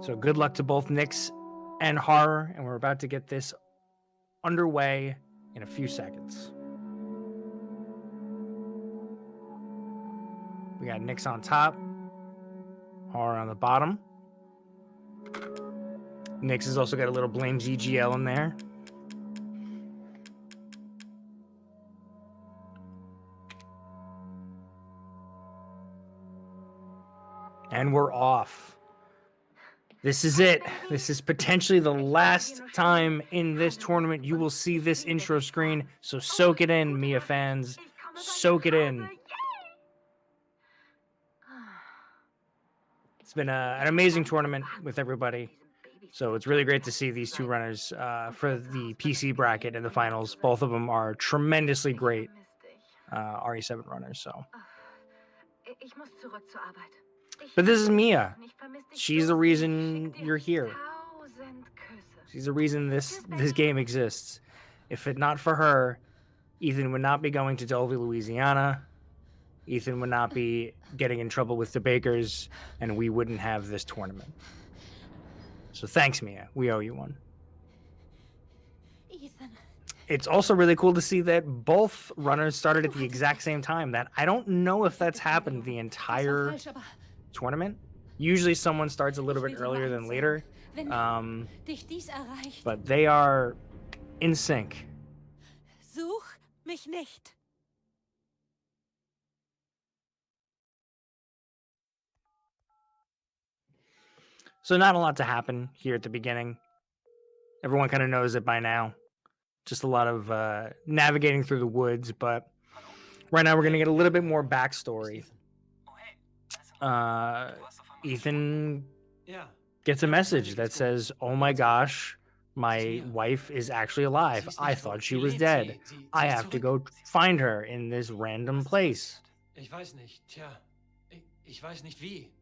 So good luck to both Nix and Horror, and we're about to get this underway in a few seconds. We got Nix on top, Horror on the bottom. Nix has also got a little Blame ZGL in there. And we're off. This is it. This is potentially the last time in this tournament you will see this intro screen. So soak it in, Mia fans. Soak it in. It's been an amazing tournament with everybody. So it's really great to see these two runners for the PC bracket in the finals. Both of them are tremendously great RE7 runners. So. But this is Mia. She's the reason you're here. She's the reason this game exists. If it not for her, Ethan would not be going to Dulvey, Louisiana. Ethan would not be getting in trouble with the bakers, and we wouldn't have this tournament. So thanks, Mia. We owe you one. Ethan. It's also really cool to see that both runners started at the exact same time. That I don't know if that's happened the entire tournament. Usually someone starts a little bit earlier than later. But they are in sync. Such mich nicht. So not a lot to happen here at the beginning. Everyone kind of knows it by now. Just a lot of navigating through the woods, but right now we're going to get a little bit more backstory. Ethan gets a message that says, "Oh my gosh, my wife is actually alive. I thought she was dead. I have to go find her in this random place." Ich weiß nicht, tja. Ich weiß nicht wie.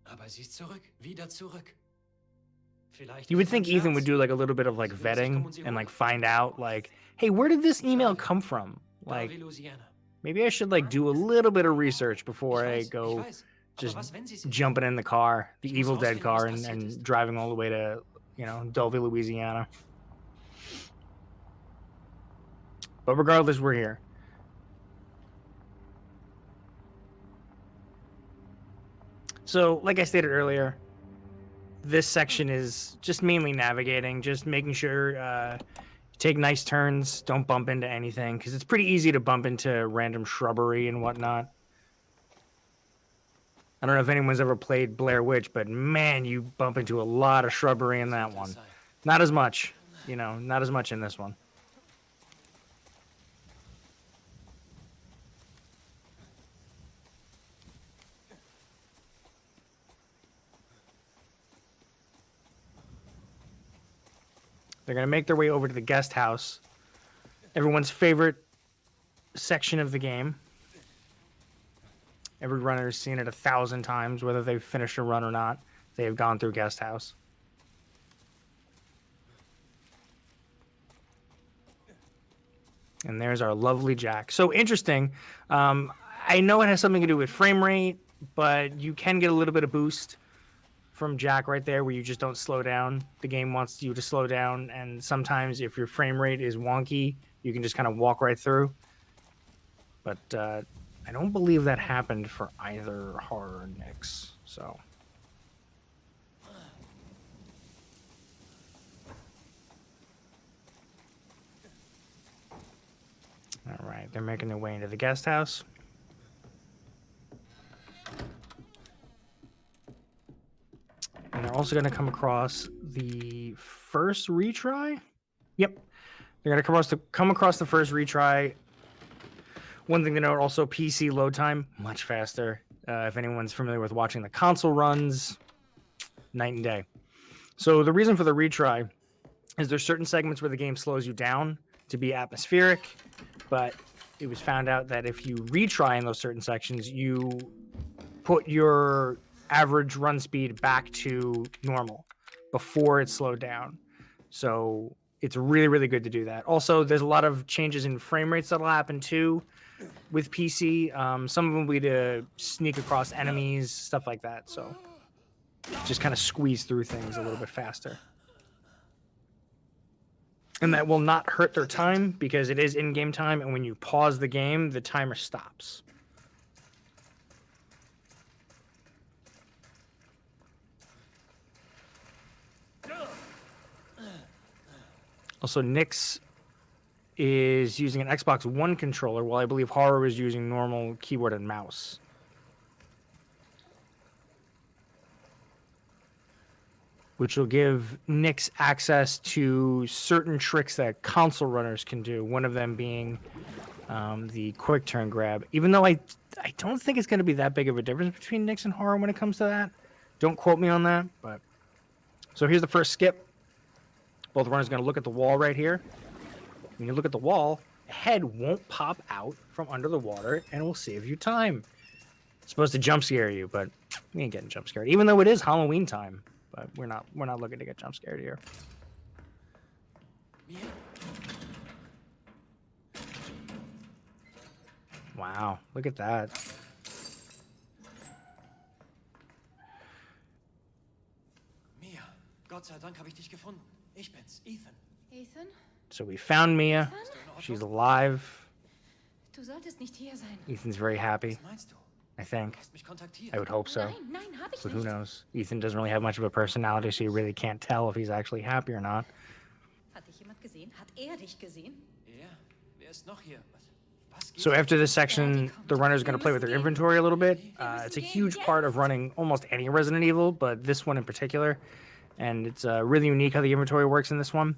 Aber sie ist zurück, wieder zurück. You would think Ethan would do like a little bit of like vetting and like find out like, hey, where did this email come from? Like, maybe I should like do a little bit of research before I go just jumping in the car, the Evil Dead car, and driving all the way to, you know, Dulvey, Louisiana. But regardless, we're here. So, like I stated earlier, this section is just mainly navigating, just making sure you take nice turns, don't bump into anything, because it's pretty easy to bump into random shrubbery and whatnot. I don't know if anyone's ever played Blair Witch, but man, you bump into a lot of shrubbery in that one. Not as much, you know, not as much in this one. They're going to make their way over to the guest house. Everyone's favorite section of the game. Every runner has seen it 1,000 times, whether they've finished a run or not. They have gone through guest house. And there's our lovely Jack. So interesting. I know it has something to do with frame rate, but you can get a little bit of boost from Jack right there where you just don't slow down. The game wants you to slow down, and sometimes if your frame rate is wonky, you can just kind of walk right through. But I don't believe that happened for either Horror or Nix, so. All right, they're making their way into the guest house. And they're also going to come across the first retry. Yep. They're going to come across the first retry. One thing to note, also PC load time, much faster. If anyone's familiar with watching the console runs, night and day. So the reason for the retry is there's certain segments where the game slows you down to be atmospheric, but it was found out that if you retry in those certain sections, you put your average run speed back to normal before it slowed down. So it's really, really good to do that. Also, there's a lot of changes in frame rates that'll happen too with PC. Some of them will be to sneak across enemies, stuff like that. So just kind of squeeze through things a little bit faster. And that will not hurt their time because it is in-game time, and when you pause the game, the timer stops. Also, Nix is using an Xbox One controller, while I believe Horror is using normal keyboard and mouse. Which will give Nix access to certain tricks that console runners can do. One of them being the quick turn grab. Even though I don't think it's going to be that big of a difference between Nix and Horror when it comes to that. Don't quote me on that. But so here's the first skip. Both runners are going to look at the wall right here. When you look at the wall, a head won't pop out from under the water and will save you time. It's supposed to jump scare you, but we ain't getting jump scared. Even though it is Halloween time. But we're not looking to get jump scared here. Wow, look at that. Mia, Gott sei Dank habe ich dich gefunden. Ich bin's, Ethan. Ethan? So we found Mia. She's alive. Du solltest nicht hier sein. Ethan's very happy, Was meinst du? I think. Du hast mich kontaktiert. I would hope so. Nein, hab ich But who nicht. knows? Ethan doesn't really have much of a personality, so you really can't tell if he's actually happy or not. Hat dich jemand gesehen? Hat dich gesehen? Ja, wer ist noch hier? Was geht? So after this section, the runner's going to play with their inventory a little bit. It's a huge part of running almost any Resident Evil, but this one in particular. And it's really unique how the inventory works in this one.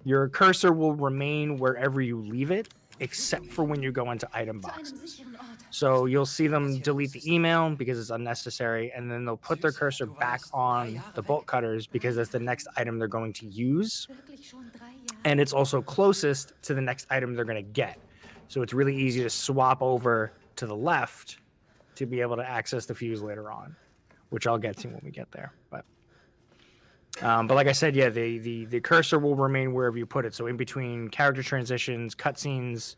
Your cursor will remain wherever you leave it, except for when you go into item Zu einem boxes. sicheren Ort. So you'll see them delete the email because it's unnecessary, and then they'll put their cursor back on the bolt cutters because that's the next item they're going to use. Wirklich schon 3 Jahre. And it's also closest to the next item they're going to get. So it's really easy to swap over to the left to be able to access the fuse later on, which I'll get to when we get there. But like I said, yeah, the cursor will remain wherever you put it. So in between character transitions, cutscenes,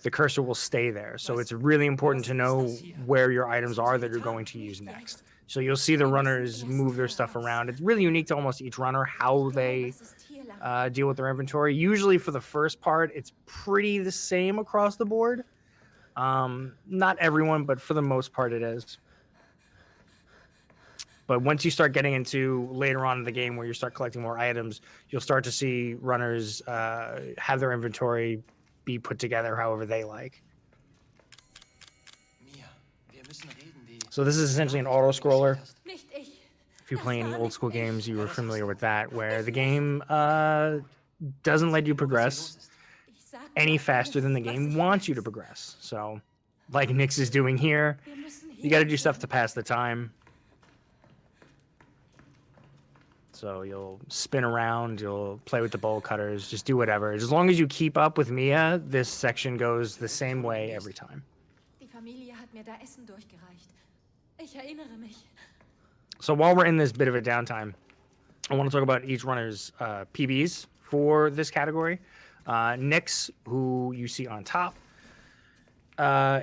the cursor will stay there. So it's really important to know where your items are that you're going to use next. So you'll see the runners move their stuff around. It's really unique to almost each runner how they Was ist hier lang? deal with their inventory. Usually for the first part, it's pretty the same across the board. Not everyone, but for the most part it is. But once you start getting into later on in the game where you start collecting more items, you'll start to see runners have their inventory be put together however they like. Mia, wir müssen reden, wie... So this is essentially an auto-scroller. Nicht ich. If you play any old school games, you were familiar with that, where the game doesn't let you progress Ich sag any dir faster than the alles, was game ich wants you weiß. to progress. So, like Nix is doing here, Wir müssen you hier got to do bleiben. stuff to pass the time. So you'll spin around, you'll play with the bowl cutters, just do whatever. As long as you keep up with Mia, this section goes the same way every time. Die Familie hat mir da Essen durchgereicht. Ich erinnere mich. So while we're in this bit of a downtime, I want to talk about each runner's PBs for this category. Nix, who you see on top,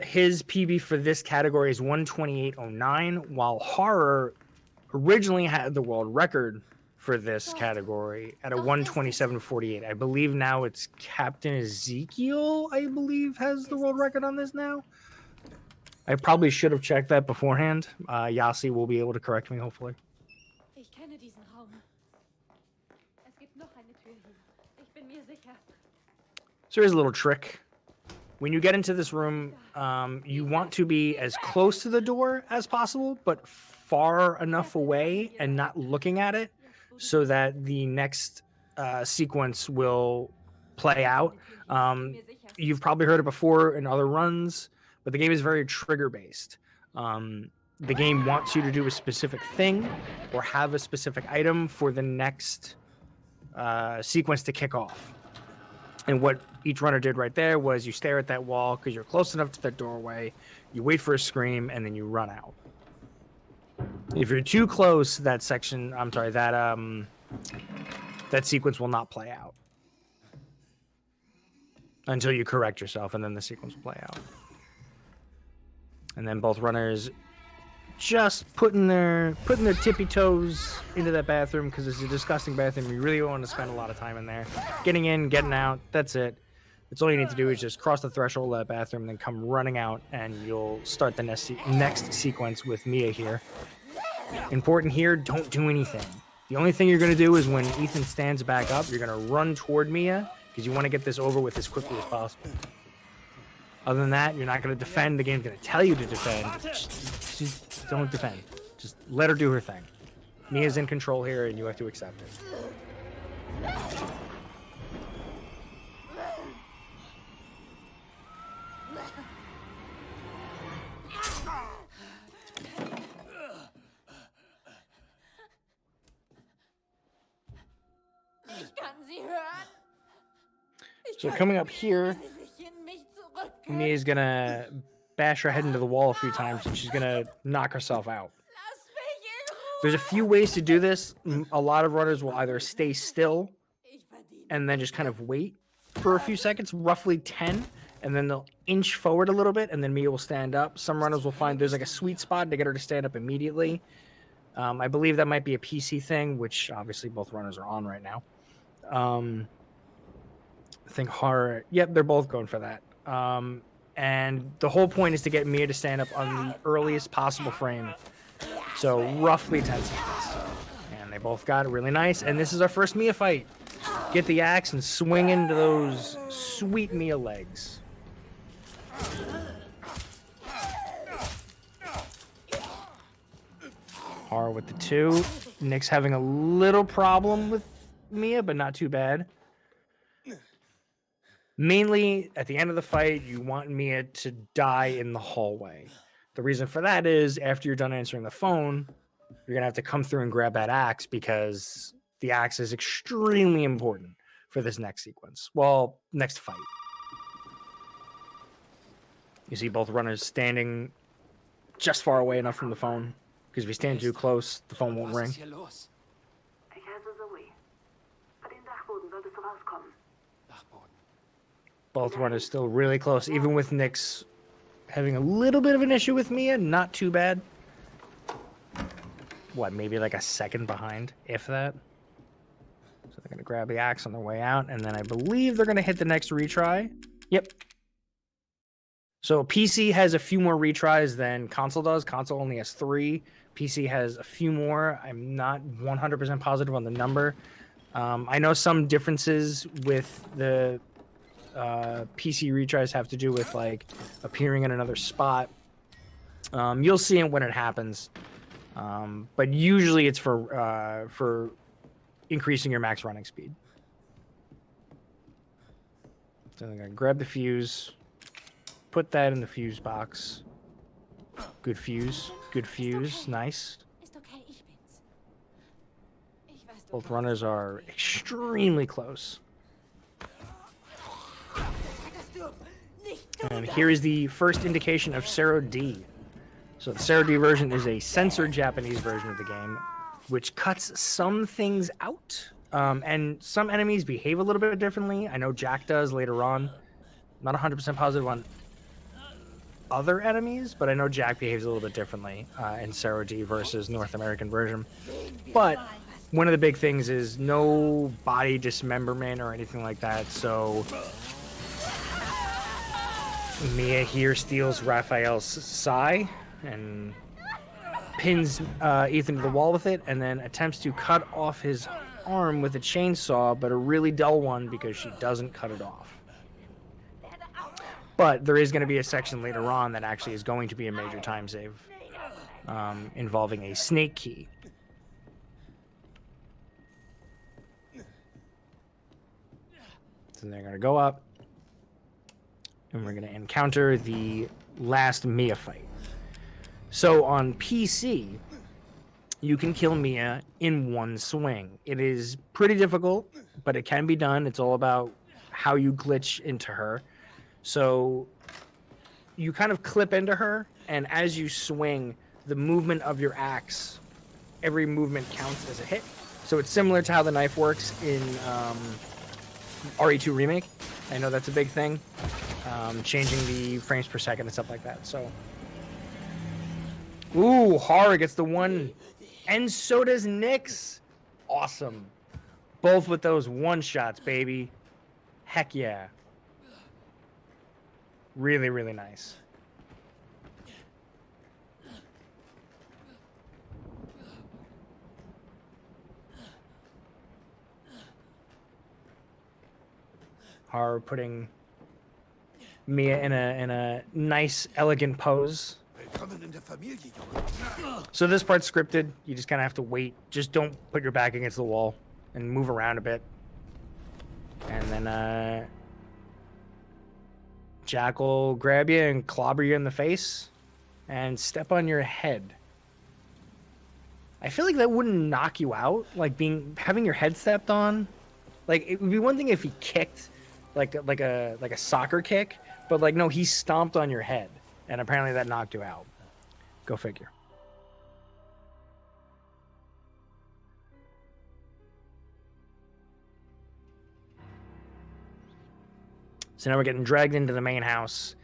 his PB for this category is 128.09, while Horror originally had the world record for this category at a 127.48. I believe now it's Captain Ezekiel, I believe, has the world record on this now. I probably should have checked that beforehand. Yasi will be able to correct me, hopefully. Ich kenne diesen Raum. Es gibt noch eine Tür hier. Ich bin mir sicher. So here's a little trick. When you get into this room, you want to be as close to the door as possible, but far enough away and not looking at it so that the next sequence will play out. You've probably heard it before in other runs, but the game is very trigger-based. The game wants you to do a specific thing or have a specific item for the next sequence to kick off. And what each runner did right there was you stare at that wall because you're close enough to the doorway, you wait for a scream, and then you run out. If you're too close, that section, I'm sorry, that sequence will not play out until you correct yourself, and then the sequence will play out. And then both runners just putting their tippy toes into that bathroom because it's a disgusting bathroom. You really don't want to spend a lot of time in there. Getting in, getting out, that's it. That's all you need to do is just cross the threshold of that bathroom and then come running out, and you'll start the next sequence with Mia here. Important here, don't do anything. The only thing you're going to do is when Ethan stands back up, you're going to run toward Mia because you want to get this over with as quickly as possible. Other than that, you're not going to defend. The game's going to tell you to defend. Just don't defend. Just let her do her thing. Mia's in control here, and you have to accept it. Ich kann sie hören. So coming up here, Mia's gonna bash her head into the wall a few times, and she's gonna knock herself out. There's a few ways to do this. A lot of runners will either stay still and then just kind of wait for a few seconds, roughly 10, and then they'll inch forward a little bit, and then Mia will stand up. Some runners will find there's like a sweet spot to get her to stand up immediately. I believe that might be a PC thing, which obviously both runners are on right now. I think horror. Yep, they're both going for that. And the whole point is to get Mia to stand up on the earliest possible frame. So roughly 10 seconds. And they both got it really nice. And this is our first Mia fight. Get the axe and swing into those sweet Mia legs. Horror with the 2. Nick's having a little problem with Mia, but not too bad. Mainly, at the end of the fight, you want Mia to die in the hallway. The reason for that is, after you're done answering the phone, you're going to have to come through and grab that axe, because the axe is extremely important for this next sequence. Well, next fight. You see both runners standing just far away enough from the phone, because if you stand too close, the phone won't ring. Ich heiße Zoe. Bei den Dachboden solltest du rauskommen. Both runners still really close, even with Nick's having a little bit of an issue with Mia. Not too bad. What, maybe like a second behind, if that? So they're going to grab the axe on their way out, and then I believe they're going to hit the next retry. Yep. So PC has a few more retries than console does. Console only has 3. PC has a few more. I'm not 100% positive on the number. I know some differences with the PC retries have to do with like appearing in another spot. You'll see it when it happens, but usually it's for increasing your max running speed. So I'm gonna grab the fuse, put that in the fuse box. Good fuse, nice. Both runners are extremely close. And here is the first indication of Sero D. So the Sero D version is a censored Japanese version of the game, which cuts some things out. And some enemies behave a little bit differently. I know Jack does later on. Not 100% positive on other enemies, but I know Jack behaves a little bit differently in Sero D versus North American version. But one of the big things is no body dismemberment or anything like that, so Mia here steals Raphael's sai and pins Ethan to the wall with it, and then attempts to cut off his arm with a chainsaw, but a really dull one because she doesn't cut it off. But there is going to be a section later on that actually is going to be a major time save involving a snake key. So they're going to go up, and we're going to encounter the last Mia fight. So on PC, you can kill Mia in one swing. It is pretty difficult, but it can be done. It's all about how you glitch into her. So you kind of clip into her, and as you swing, the movement of your axe, every movement counts as a hit. So it's similar to how the knife works in RE2 Remake. I know that's a big thing. Changing the frames per second and stuff like that. So Ooh, Horror gets the one, and so does Nix. Awesome. Both with those one shots, baby. Heck yeah. Really, really nice. Horror putting Mia in a nice, elegant pose. So this part's scripted. You just kind of have to wait. Just don't put your back against the wall and move around a bit. And then Jack will grab you and clobber you in the face and step on your head. I feel like that wouldn't knock you out, like having your head stepped on. Like it would be one thing if he kicked like a soccer kick, but like no, he stomped on your head, and apparently that knocked you out. Go figure. So now we're getting dragged into the main house.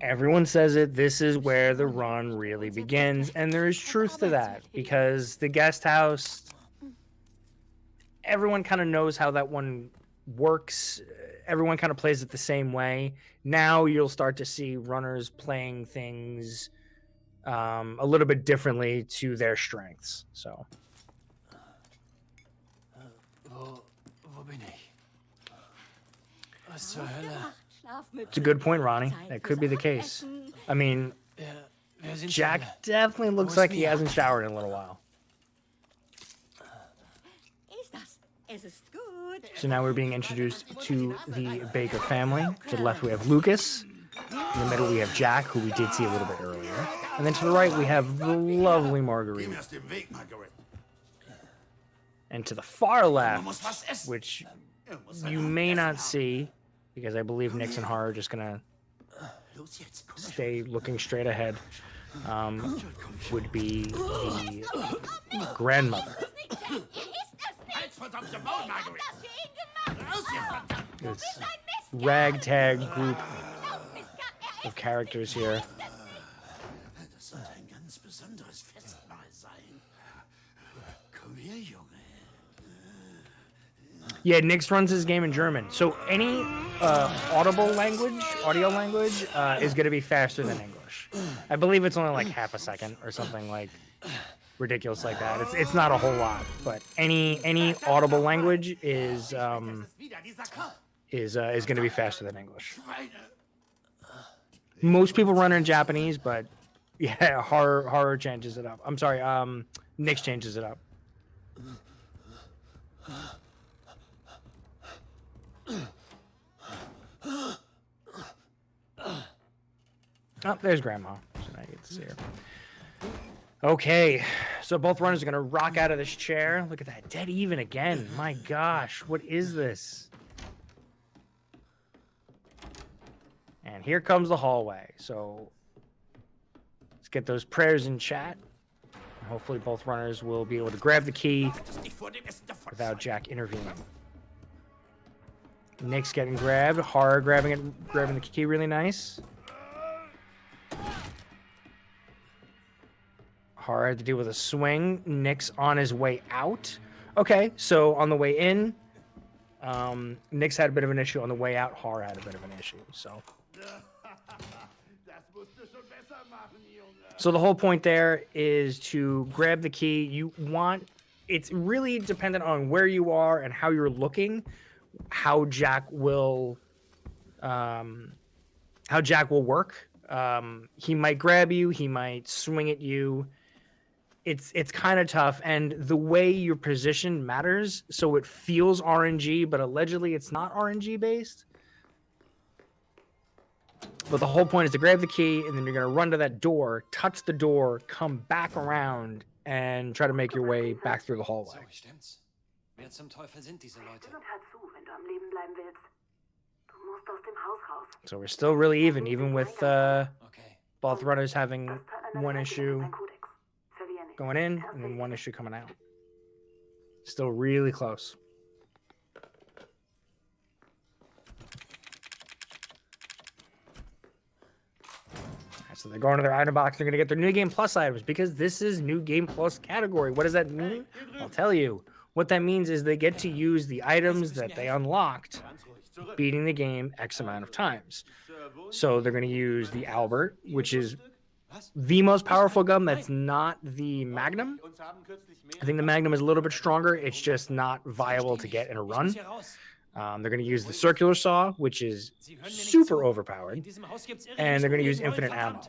Everyone says it. This is where the run really begins, and there is truth to that because the guest house. Everyone kind of knows how that one works. Everyone kind of plays it the same way. Now you'll start to see runners playing things a little bit differently to their strengths. So. Wo bin ich? Was zur Hölle? It's a good point, Ronnie. That could be the case. I mean, Wer sind Sie alle? Jack definitely looks like he hasn't showered in a little while. So now we're being introduced to the Baker family. To the left we have Lucas. In the middle we have Jack, who we did see a little bit earlier. And then to the right we have the lovely Marguerite. And to the far left, which you may not see, because I believe Nix and Horror are just gonna stay looking straight ahead, would be the grandmother. This ragtag group of characters here. Yeah, Nix runs his game in German. So any audio language is going to be faster than English. I believe it's only like half a second or something like ridiculous like that. It's not a whole lot, but any audible language is going to be faster than English. Most people run in Japanese, but yeah, horror changes it up. I'm sorry, Nix changes it up. Oh, there's Grandma. So now you get to see her. Okay, so both runners are going to rock out of this chair. Look at that, dead even again. My gosh, what is this? And here comes the hallway. So let's get those prayers in chat. Hopefully both runners will be able to grab the key without Jack intervening. Nix getting grabbed. Horror grabbing the key really nice. Horror had to deal with a swing. Nix on his way out. Okay, so on the way in, Nix had a bit of an issue. On the way out, Horror had a bit of an issue. So the whole point there is to grab the key. It's really dependent on where you are and how you're looking, how Jack will work. He might grab you. He might swing at you. It's kind of tough, and the way you're positioned matters. So it feels RNG, but allegedly it's not RNG based. But the whole point is to grab the key, and then you're gonna run to that door, touch the door, come back around, and try to make your way back through the hallway. So, stimmt's? Wer zum Teufel sind diese Leute? Und hör zu, wenn du am Leben bleiben willst. Du musst aus dem Haus raus. So we're still really even with Okay. both runners having Das Teil einer one Leiche issue ist mein Kodex. Verlier nicht. going in and then one issue coming out. Still really close. So they go into their item box. They're going to get their New Game Plus items because this is New Game Plus category. What does that mean? I'll tell you. What that means is they get to use the items that they unlocked beating the game X amount of times. So they're going to use the Albert, which is the most powerful gun that's not the Magnum. I think the Magnum is a little bit stronger. It's just not viable to get in a run. They're going to use the circular saw, which is super overpowered, and they're going to use infinite ammo.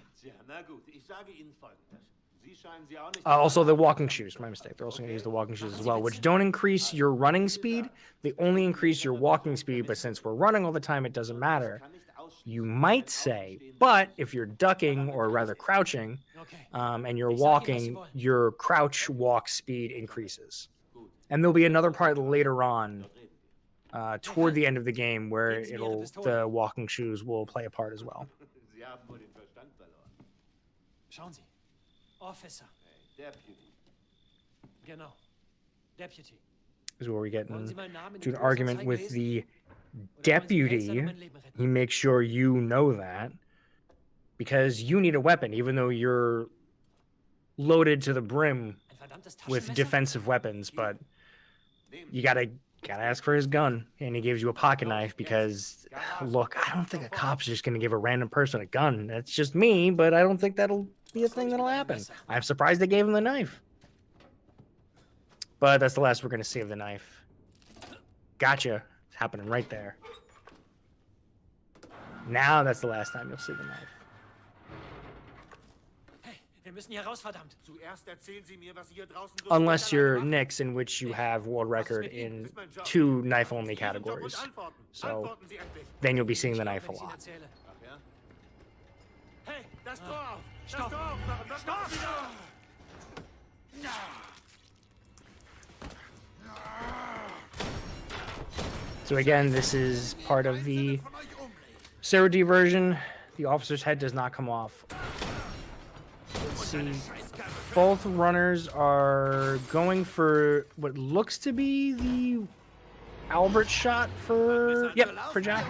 Also, the walking shoes. My mistake. They're also going to use the walking shoes as well, which don't increase your running speed. They only increase your walking speed, but since we're running all the time, it doesn't matter. You might say, but if you're ducking or rather crouching, and you're walking, your crouch walk speed increases. And there'll be another part later on, toward the end of the game, where the walking shoes will play a part as well. Schauen Sie. Officer. Deputy. Genau. Deputy. Is where we get into an argument with the deputy. He makes sure you know that because you need a weapon, even though you're loaded to the brim with defensive weapons. But you gotta ask for his gun, and he gives you a pocket knife because, look, I don't think a cop's just gonna give a random person a gun. That's just me, but I don't think that'll be a thing that'll happen. I'm surprised they gave him the knife. But that's the last we're gonna see of the knife. Gotcha. It's happening right there. Now that's the last time you'll see the knife. Unless you're Nix, in which you have world record in 2 knife-only categories. So then you'll be seeing the knife a lot. So again, this is part of the Zero D version. The officer's head does not come off. Let's see. Both runners are going for what looks to be the Albert shot for Jack.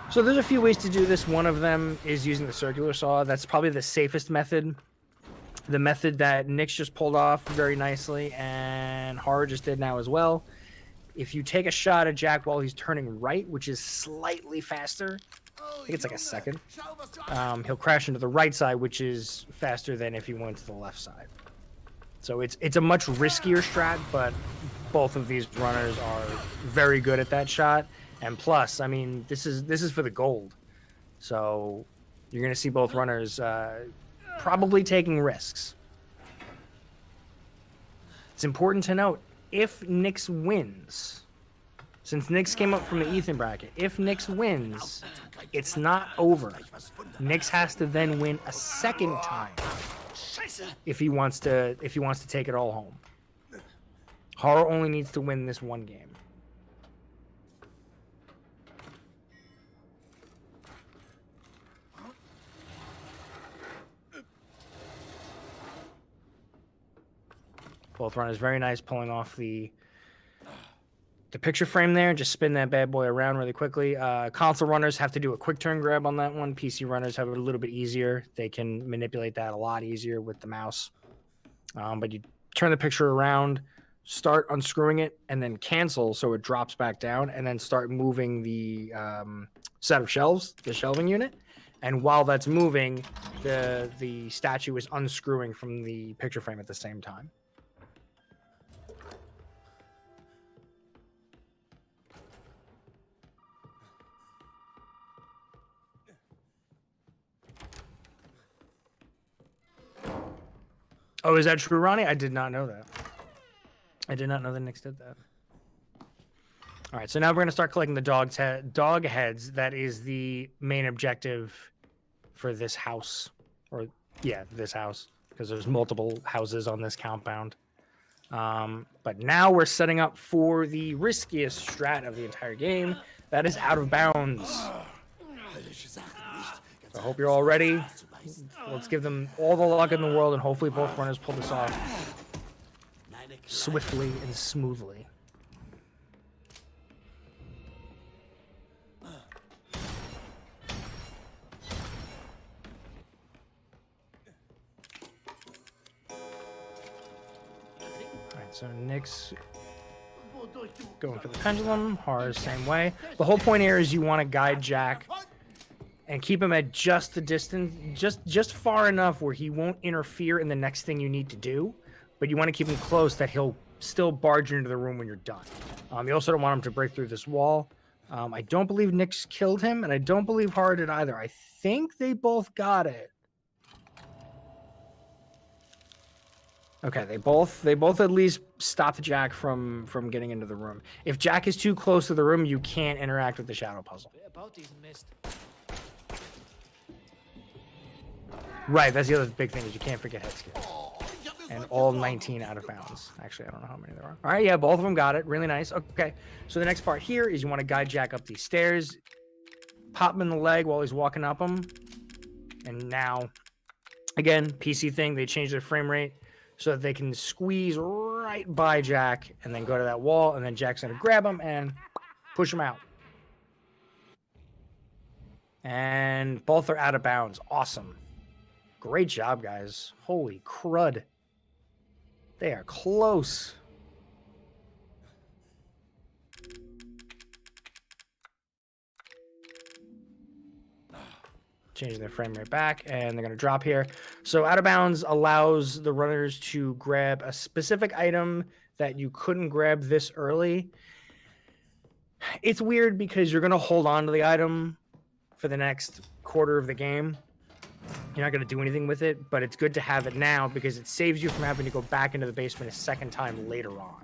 So there's a few ways to do this. One of them is using the circular saw. That's probably the safest method. The method that Nix just pulled off very nicely, and Horror just did now as well. If you take a shot at Jack while he's turning right, which is slightly faster, I think it's like a second, he'll crash into the right side, which is faster than if he went to the left side. So it's a much riskier strat, but both of these runners are very good at that shot. And plus, I mean, this is for the gold. So you're going to see both runners probably taking risks. It's important to note, if Nix wins, since Nix came up from the Ethan bracket, if Nix wins, it's not over. Nix has to then win a second time if he wants to take it all home. Horror only needs to win this one game. Both runners very nice, pulling off the picture frame there. Just spin that bad boy around really quickly. Console runners have to do a quick turn grab on that one. PC runners have it a little bit easier. They can manipulate that a lot easier with the mouse. But you turn the picture around, start unscrewing it, and then cancel so it drops back down, and then start moving the set of shelves, the shelving unit. And while that's moving, the statue is unscrewing from the picture frame at the same time. Oh, is that true, Ronnie? I did not know that. I did not know that Nix did that. All right, so now we're going to start collecting the dog heads. That is the main objective for this house. Or, yeah, this house. Because there's multiple houses on this compound. But now we're setting up for the riskiest strat of the entire game. That is out of bounds. So I hope you're all ready. Let's give them all the luck in the world, and hopefully both runners pull this off swiftly and smoothly. Nix going for the pendulum. Horror, same way. The whole point here is you want to guide Jack and keep him at just the distance, just far enough where he won't interfere in the next thing you need to do, but you want to keep him close that he'll still barge into the room when you're done. You also don't want him to break through this wall. I don't believe Nix killed him, and I don't believe Horror did either. I think they both got it. Okay, they both at least stopped Jack from getting into the room. If Jack is too close to the room, you can't interact with the shadow puzzle. Right, that's the other big thing is you can't forget head skills. And all 19 out of bounds. Actually, I don't know how many there are. All right, yeah, both of them got it. Really nice. Okay, so the next part here is you want to guide Jack up these stairs. Pop him in the leg while he's walking up them. And now, again, PC thing, they changed their frame rate so that they can squeeze right by Jack and then go to that wall, and then Jack's going to grab him and push him out. And both are out of bounds. Awesome. Great job, guys. Holy crud. They are close. Changing their frame rate back, and they're going to drop here. So out of bounds allows the runners to grab a specific item that you couldn't grab this early. It's weird because you're going to hold on to the item for the next quarter of the game. You're not going to do anything with it, but it's good to have it now because it saves you from having to go back into the basement a second time later on.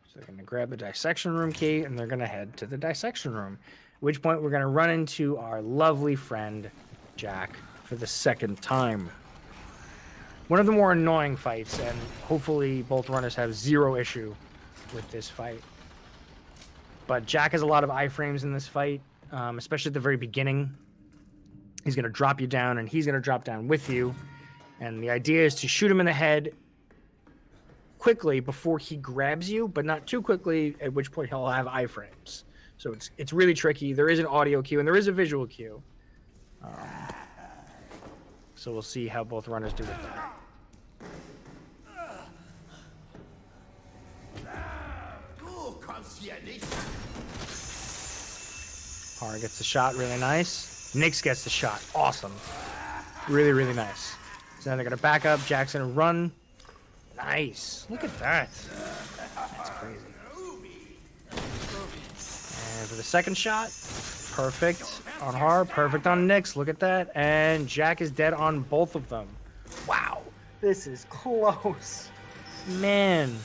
So they're going to grab the dissection room key, and they're going to head to the dissection room, at which point we're going to run into our lovely friend, Jack, for the second time. One of the more annoying fights, and hopefully both runners have zero issue with this fight. But Jack has a lot of iframes in this fight, especially at the very beginning. He's going to drop you down, and he's going to drop down with you. And the idea is to shoot him in the head quickly before he grabs you, but not too quickly, at which point he'll have iframes. So it's really tricky. There is an audio cue, and there is a visual cue. So we'll see how both runners do with that. Horror gets the shot, really nice. Nix gets the shot, awesome. Really, really nice. So now they're gonna back up. Jack's gonna run. Nice. Look at that. That's crazy. And for the second shot, perfect on Horror, perfect on Nix. Look at that. And Jack is dead on both of them. Wow, this is close, man.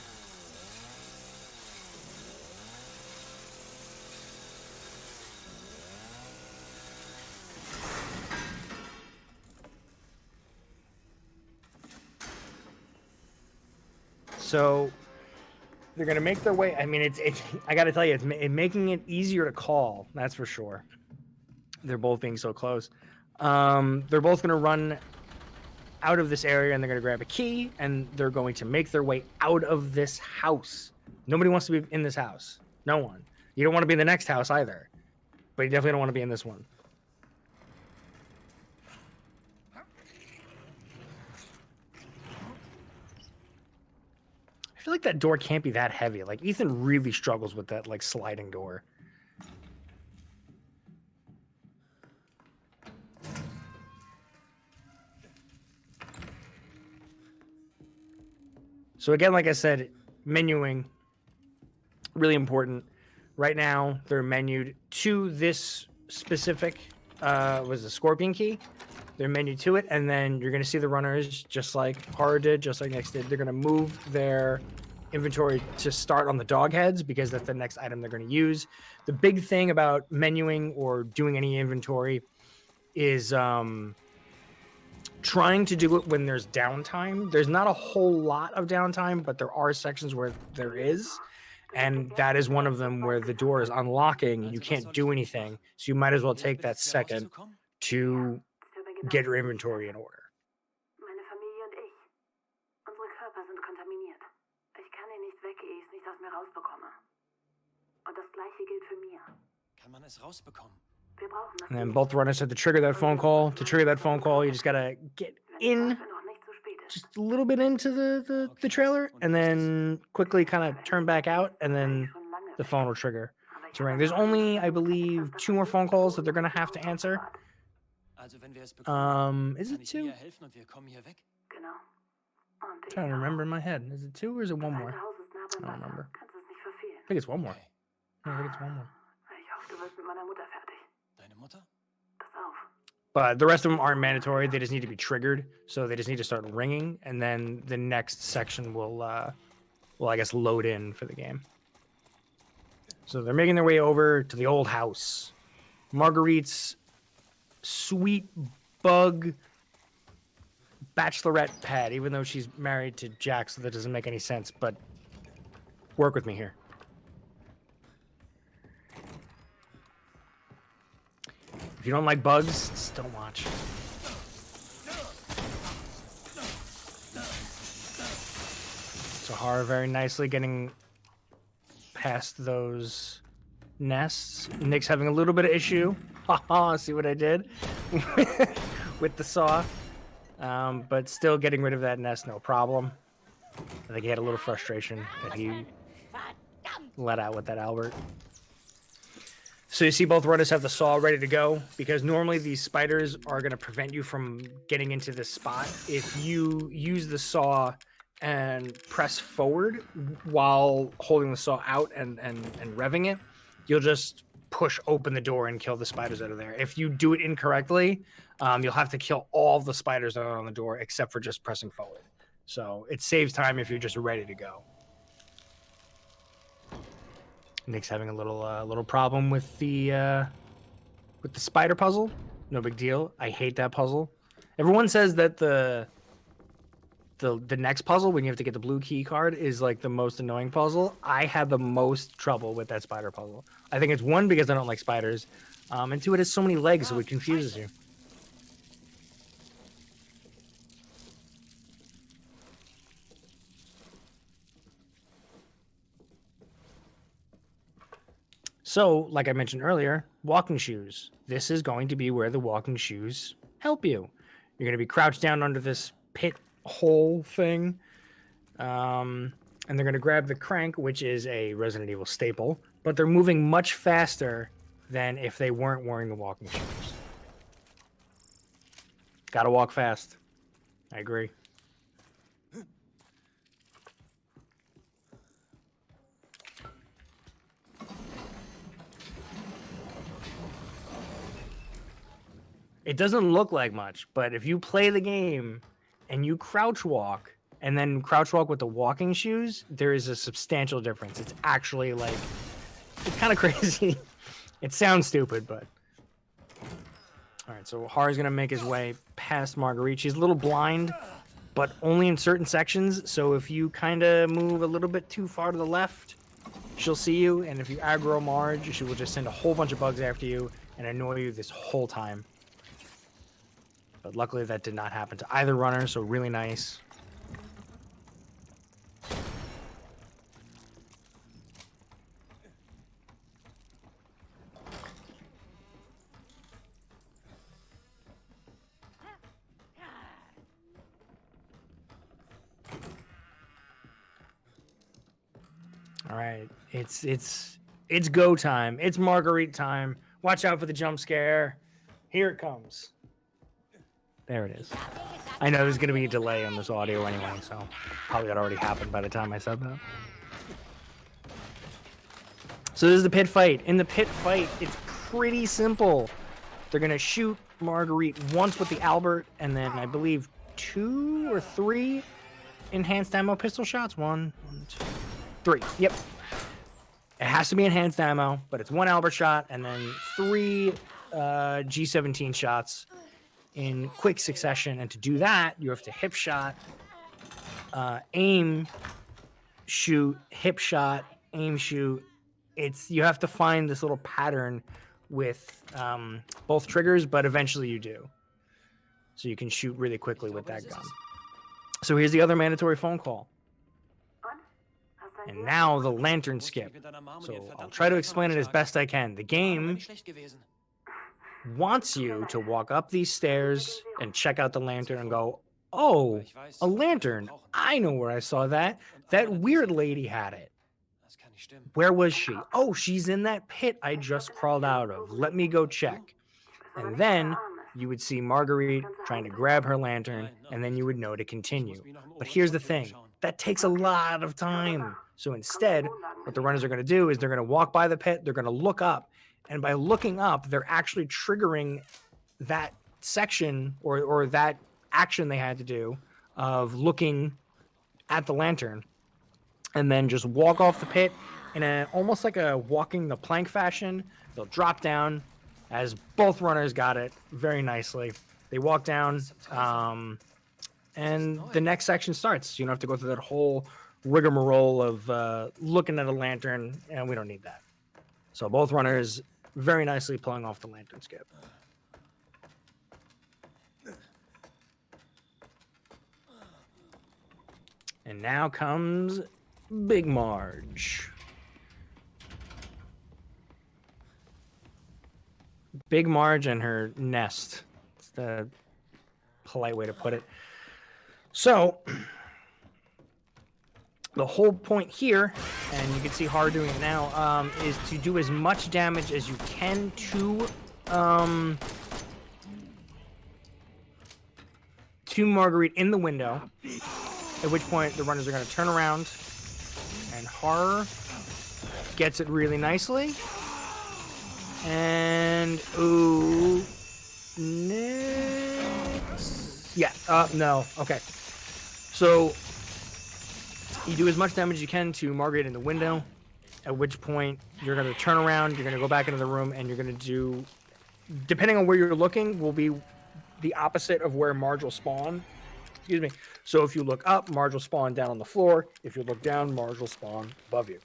So they're going to make their way. I mean, it's I got to tell you, it's making it easier to call. That's for sure. They're both being so close. They're both going to run out of this area, and they're going to grab a key, and they're going to make their way out of this house. Nobody wants to be in this house. No one. You don't want to be in the next house either. But you definitely don't want to be in this one. I feel like that door can't be that heavy. Like, Ethan really struggles with that, like, sliding door. So again, like I said, menuing, really important. Right now, they're menued to this specific, was the Scorpion key. They're menued to it, and then you're going to see the runners, just like Horror did, just like Nix did. They're going to move their inventory to start on the dog heads because that's the next item they're going to use. The big thing about menuing or doing any inventory is trying to do it when there's downtime. There's not a whole lot of downtime, but there are sections where there is, and that is one of them where the door is unlocking and you can't do anything. So you might as well take that second to get your inventory in order. Meine Familie und ich. Unsere Körper sind kontaminiert. Ich kann hier nicht weg, ehe ich es nicht aus mir rausbekomme. Und das Gleiche gilt für mir. Kann man es rausbekommen? Wir brauchen das And then Licht. both runners have to trigger that phone call. To trigger that phone call, you just gotta get Wenn die in Waffe noch nicht zu spät ist. just a little bit into the trailer, and then quickly kind of turn back out, and then Schon lange the phone will trigger Aber ich to habe ring. There's erfahren, only, dass I das believe, etwas 2 more phone calls that they're gonna Unbekanntes have to answer. aufbewahrt. Also, wenn wir es bekommen, Is kann it ich 2? Mia helfen und wir kommen hier weg? Genau. Und ich Trying to auch. remember in my head. Is it 2 or is it Das 1 alte more? Haus ist nah I beim don't Wasser. remember. Kannst es nicht verfehlen. I think it's 1 more. Okay. No, I think it's 1 more. Ich hoffe, du wirst mit meiner Mutter fertig. Deine Mutter? Pass auf. But the rest of them aren't mandatory. They just need to be triggered. So they just need to start ringing, and then the next section will I guess, load in for the game. So they're making their way over to the old house. Marguerite's sweet bug bachelorette pad, even though she's married to Jack, so that doesn't make any sense, but work with me here. If you don't like bugs, just don't watch. So Horror very nicely getting past those nests. Nick's having a little bit of issue. Haha, see what I did? With the saw. But still getting rid of that nest, no problem. I think he had a little frustration that he let out with that Albert. So you see both runners have the saw ready to go, because normally these spiders are going to prevent you from getting into this spot. If you use the saw and press forward while holding the saw out and revving it, you'll just push open the door and kill the spiders out of there. If you do it incorrectly, you'll have to kill all the spiders that are on the door except for just pressing forward. So it saves time if you're just ready to go. Nick's having a little problem with the spider puzzle. No big deal. I hate that puzzle. Everyone says that the next puzzle, when you have to get the blue key card, is like the most annoying puzzle. I had the most trouble with that spider puzzle. I think it's 1, because I don't like spiders, and 2, it has so many legs, so it confuses you. So, like I mentioned earlier, walking shoes. This is going to be where the walking shoes help you. You're going to be crouched down under this pit hole thing. And they're going to grab the crank, which is a Resident Evil staple, but they're moving much faster than if they weren't wearing the walking shoes. Gotta walk fast. I agree. It doesn't look like much, but if you play the game and you crouch walk and then crouch walk with the walking shoes, there is a substantial difference. It's actually like, it's kind of crazy. It sounds stupid, but. All right, so Haru's gonna make his way past Marguerite. She's a little blind, but only in certain sections. So if you kind of move a little bit too far to the left, she'll see you. And if you aggro Marge, she will just send a whole bunch of bugs after you and annoy you this whole time. But luckily that did not happen to either runner, so really nice. All right, it's go time. It's Marguerite time. Watch out for the jump scare. Here it comes. There it is. I know there's going to be a delay on this audio anyway, so probably that already happened by the time I said that. So this is the pit fight. In the pit fight, it's pretty simple. They're going to shoot Marguerite once with the Albert, and then I believe 2 or 3 enhanced ammo pistol shots. 1, 2, 3. Yep. It has to be enhanced ammo, but it's 1 Albert shot, and then 3 G17 shots in quick succession. And to do that, you have to hip shot, aim, shoot, hip shot, aim, shoot. You have to find this little pattern with both triggers, but eventually you do. So you can shoot really quickly with that gun. So here's the other mandatory phone call. And now the lantern skip. So I'll try to explain it as best I can. The game wants you to walk up these stairs and check out the lantern and go, oh, a lantern. I know where I saw that. That weird lady had it. Das kann nicht stimmen. Where was she? Oh, she's in that pit I just crawled out of. Let me go check. And then you would see Marguerite trying to grab her lantern, and then you would know to continue. But here's the thing. That takes a lot of time. So instead, what the runners are going to do is they're going to walk by the pit, they're going to look up, and by looking up, they're actually triggering that section or that action they had to do of looking at the lantern, and then just walk off the pit in a almost like a walking the plank fashion. They'll drop down, as both runners got it very nicely. They walk down, and the next section starts. You don't have to go through that whole rigmarole of looking at a lantern, and we don't need that. So both runners very nicely pulling off the lantern skip. And now comes Big Marge. Big Marge and her nest. It's the polite way to put it. So, the whole point here, and you can see Horror doing it now, is to do as much damage as you can to Marguerite in the window, at which point the runners are going to turn around, and Horror gets it really nicely. And, ooh, next. Yeah, no, okay. So, you do as much damage as you can to Marguerite in the window, at which point you're going to turn around, you're going to go back into the room, and you're going to do, depending on where you're looking, will be the opposite of where Marge will spawn. Excuse me. So if you look up, Marge will spawn down on the floor. If you look down, Marge will spawn above you.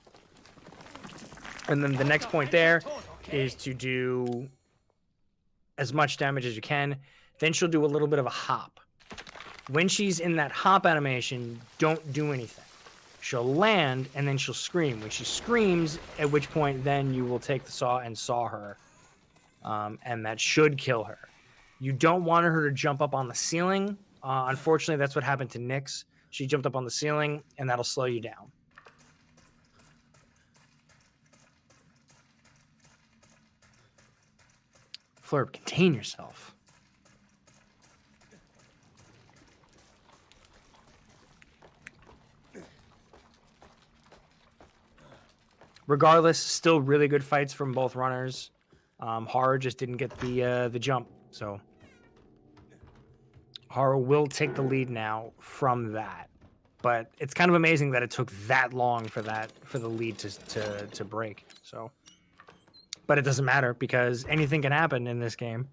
And then the next point there is to do as much damage as you can. Then she'll do a little bit of a hop. When she's in that hop animation, don't do anything. She'll land, and then she'll scream. When she screams, at which point then you will take the saw and saw her. And that should kill her. You don't want her to jump up on the ceiling. Unfortunately, that's what happened to Nyx. She jumped up on the ceiling, and that'll slow you down. Flurb, contain yourself. Regardless, still really good fights from both runners. Horror just didn't get the jump, so Horror will take the lead now from that. But it's kind of amazing that it took that long for the lead to break. So, but it doesn't matter because anything can happen in this game.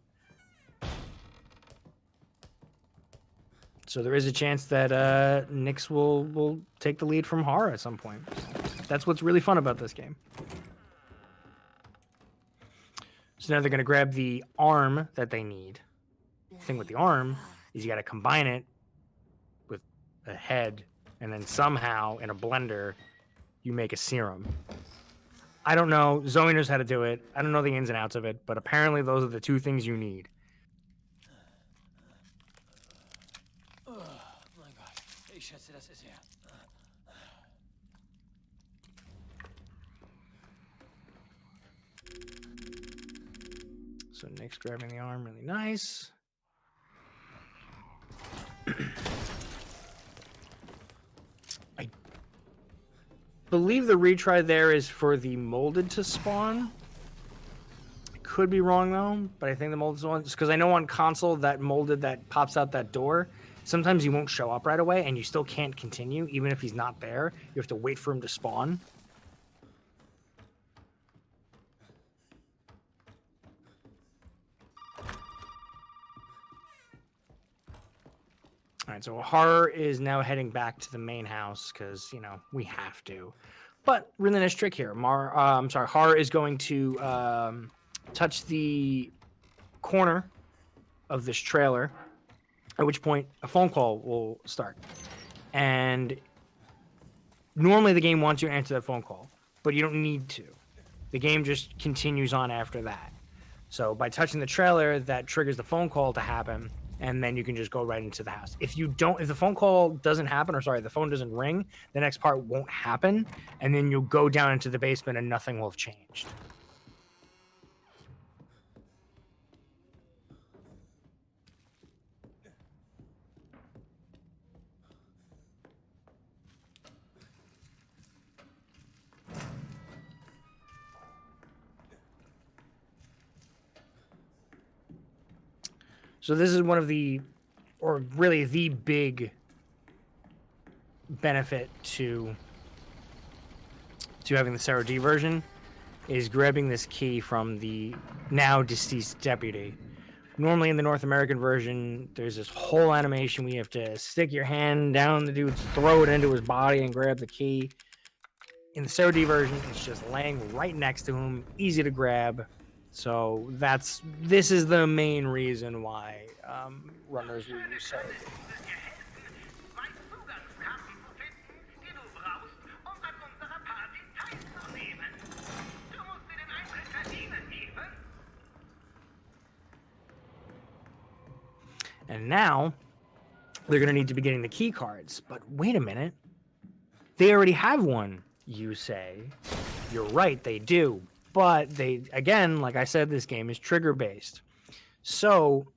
So there is a chance that Nyx will take the lead from Horror at some point. That's what's really fun about this game. So now they're going to grab the arm that they need. The thing with the arm is you got to combine it with a head, and then somehow in a blender you make a serum. I don't know. Zoe knows how to do it. I don't know the ins and outs of it, but apparently those are the two things you need. Oh mein Gott, ich schätze, das ist er. So Nick's grabbing the arm, really nice. I believe the retry there is for the molded to spawn. I could be wrong though, but I think the molded one, just because I know on console that molded that pops out that door, sometimes he won't show up right away and you still can't continue even if he's not there. You have to wait for him to spawn. All right, so Horror is now heading back to the main house because, you know, we have to. But really nice trick here. Horror is going to touch the corner of this trailer, at which point a phone call will start. And normally the game wants you to answer that phone call, but you don't need to. The game just continues on after that. So by touching the trailer, that triggers the phone call to happen, and then you can just go right into the house. If the phone call doesn't happen, or sorry, the phone doesn't ring, the next part won't happen, and then you'll go down into the basement and nothing will have changed. So this is one of the, or really the big benefit to having the Sarah D version, is grabbing this key from the now deceased deputy. Normally in the North American version, there's this whole animation where you have to stick your hand down the dude's throat into his body and grab the key. In the Sarah D version, it's just laying right next to him, easy to grab. So this is the main reason why runners will use Sarah D. And now they're going to need to be getting the key cards. But wait a minute. They already have one, you say. You're right, they do. But they, again, like I said, this game is trigger-based. So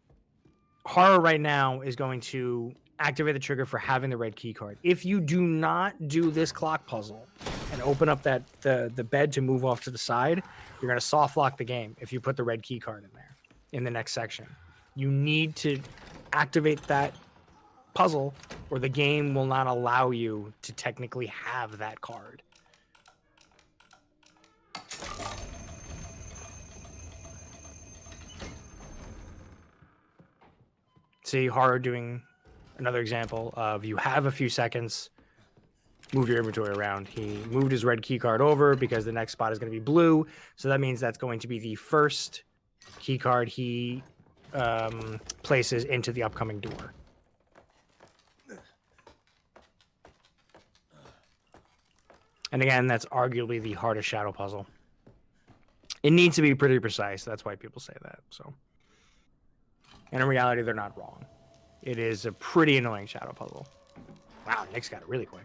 Horror right now is going to activate the trigger for having the red key card. If you do not do this clock puzzle and open up the bed to move off to the side, you're going to soft lock the game if you put the red key card in there in the next section. You need to activate that puzzle or the game will not allow you to technically have that card. See Horror doing another example of you have a few seconds, move your inventory around. He moved his red key card over because the next spot is going to be blue. So that means that's going to be the first key card he places into the upcoming door. And again, that's arguably the hardest shadow puzzle. It needs to be pretty precise. That's why people say that. So, and in reality, they're not wrong. It is a pretty annoying shadow puzzle. Wow, Nick's got it really quick.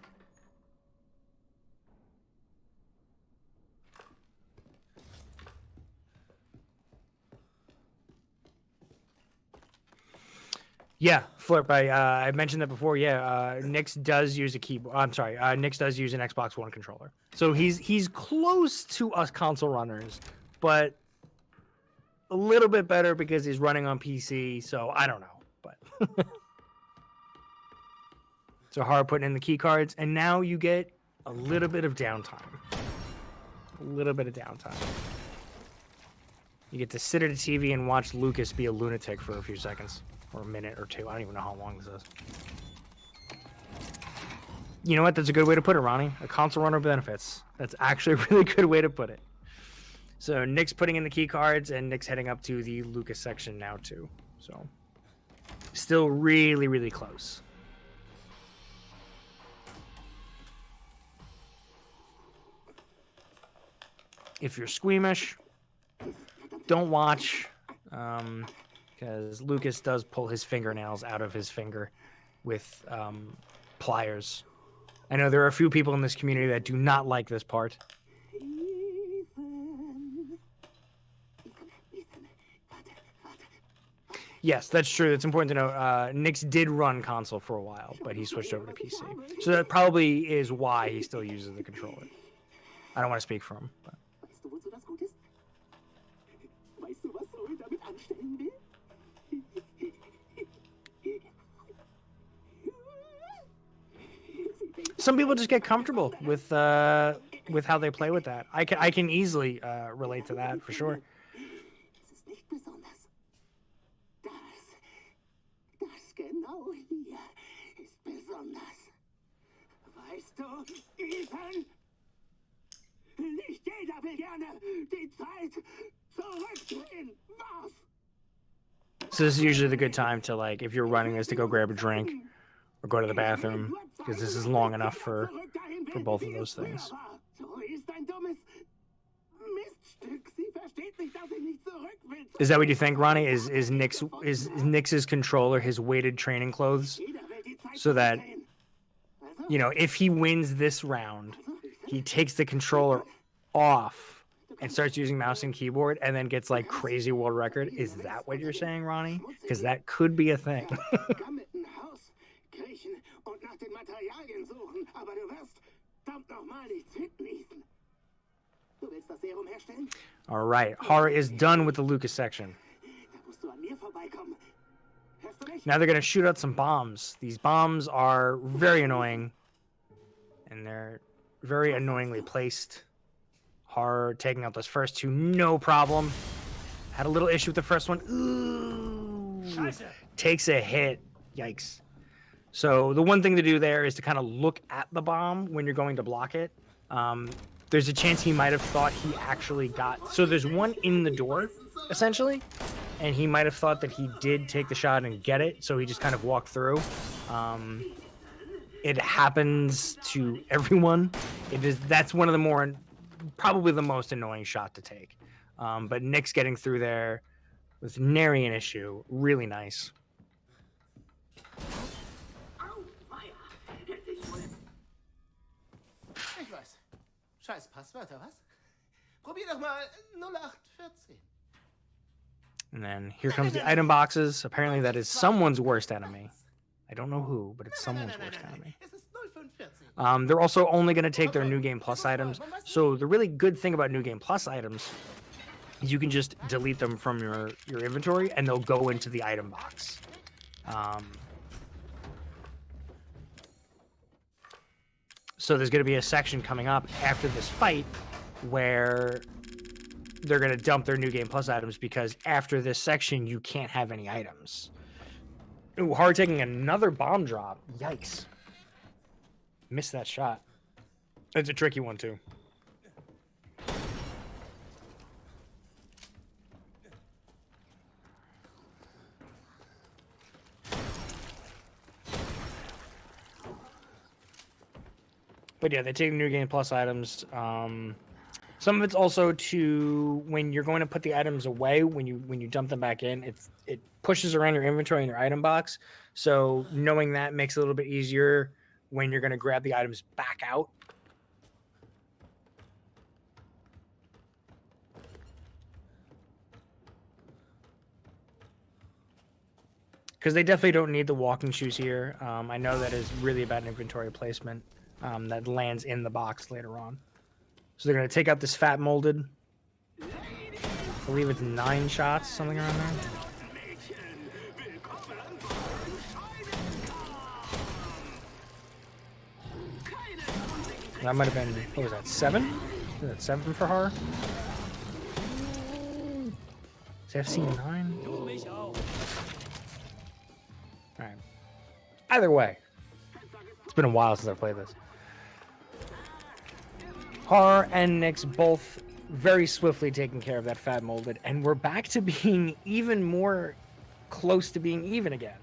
Yeah, Flip. I mentioned that before. Yeah, Nix does use a keyboard. I'm sorry. Nix does use an Xbox One controller. So he's close to us console runners, but a little bit better because he's running on PC. So I don't know, but so hard putting in the key cards, and now you get a little bit of downtime. A little bit of downtime. You get to sit at a TV and watch Lucas be a lunatic for a few seconds. Or a minute or two. I don't even know how long this is. You know what? That's a good way to put it, Ronnie. A console runner benefits. That's actually a really good way to put it. So Nick's putting in the key cards, and Nick's heading up to the Lucas section now, too. So still really, really close. If you're squeamish, don't watch. Because Lucas does pull his fingernails out of his finger with pliers. I know there are a few people in this community that do not like this part. Yes, that's true. It's important to know. Nix did run console for a while, but he switched over to PC. So that probably is why he still uses the controller. I don't want to speak for him. But. Some people just get comfortable with how they play with that. I can easily relate to that for sure. So this is usually the good time to, like, if you're running this, to go grab a drink or go to the bathroom, because this is long enough for both of those things. Is that what you think, Ronnie? Is Nix's controller his weighted training clothes? So that, you know, if he wins this round, he takes the controller off and starts using mouse and keyboard and then gets like crazy world record. Is that what you're saying, Ronnie? Because that could be a thing. All right, horror is done with the Lucas section. Now they're going to shoot out some bombs. These bombs are very annoying, and they're very annoyingly placed. Horror taking out those first two, no problem. Had a little issue with the first one. Ooh, takes a hit. Yikes. So the one thing to do there is to kind of look at the bomb when you're going to block it. There's a chance he might have thought he actually got... So there's one in the door, essentially, and he might have thought that he did take the shot and get it, so he just kind of walked through. It happens to everyone. That's one of the more... Probably the most annoying shot to take. But Nix getting through there with nary an issue. Really nice. Scheiß Passwörter, was? Probier doch mal 0814. And then here comes the item boxes. Apparently that is someone's worst enemy. I don't know who, but it's someone's worst enemy. They're also only going to take their New Game Plus items. So the really good thing about New Game Plus items is you can just delete them from your inventory and they'll go into the item box. So there's going to be a section coming up after this fight where they're going to dump their New Game Plus items because after this section, you can't have any items. Ooh, hard taking another bomb drop. Yikes. Missed that shot. It's a tricky one, too. But yeah, they take New Game Plus items. Some of it's also to when you're going to put the items away, when you dump them back in, it pushes around your inventory in your item box. So knowing that makes it a little bit easier when you're going to grab the items back out. Because they definitely don't need the walking shoes here. I know that is really about inventory placement. That lands in the box later on. So they're going to take out this fat molded. I believe it's 9 shots, something around there. That might have been, what was that, 7? Was that 7 for horror? Is FC 9? Alright. Either way. It's been a while since I've played this. Horror and Nix both very swiftly taking care of that fat molded, and we're back to being even more close to being even again.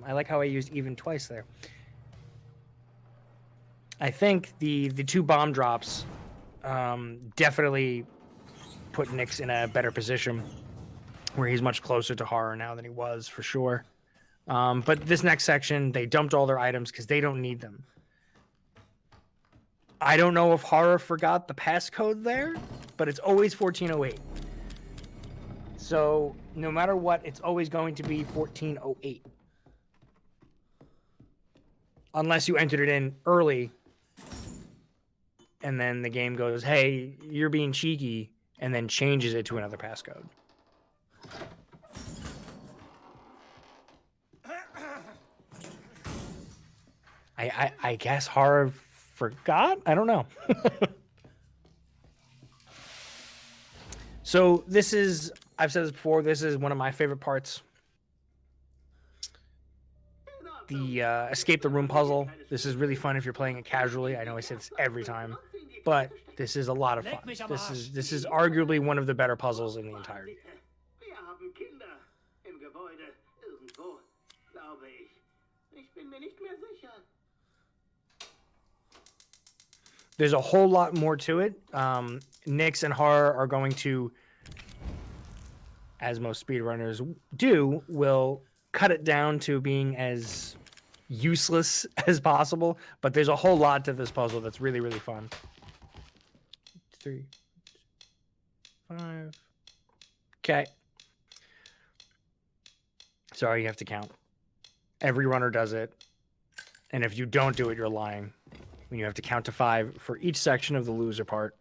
I like how I used even twice there. I think the 2 bomb drops definitely put Nix in a better position where he's much closer to horror now than he was, for sure. But this next section, they dumped all their items because they don't need them. I don't know if horror forgot the passcode there, but it's always 1408. So no matter what, it's always going to be 1408. Unless you entered it in early, and then the game goes, hey, you're being cheeky, and then changes it to another passcode. I guess horror forgot? I don't know. So this is, I've said this before, this is one of my favorite parts. The escape the room puzzle. This is really fun if you're playing it casually. I know I say this every time, but this is a lot of fun. This is arguably one of the better puzzles in the entire game. There's a whole lot more to it. Nix and horror are going to as most speedrunners do, will cut it down to being as useless as possible. But there's a whole lot to this puzzle that's really, really fun. 3, 5. Okay. Sorry, you have to count. Every runner does it. And if you don't do it, you're lying. When you have to count to 5 for each section of the loser part.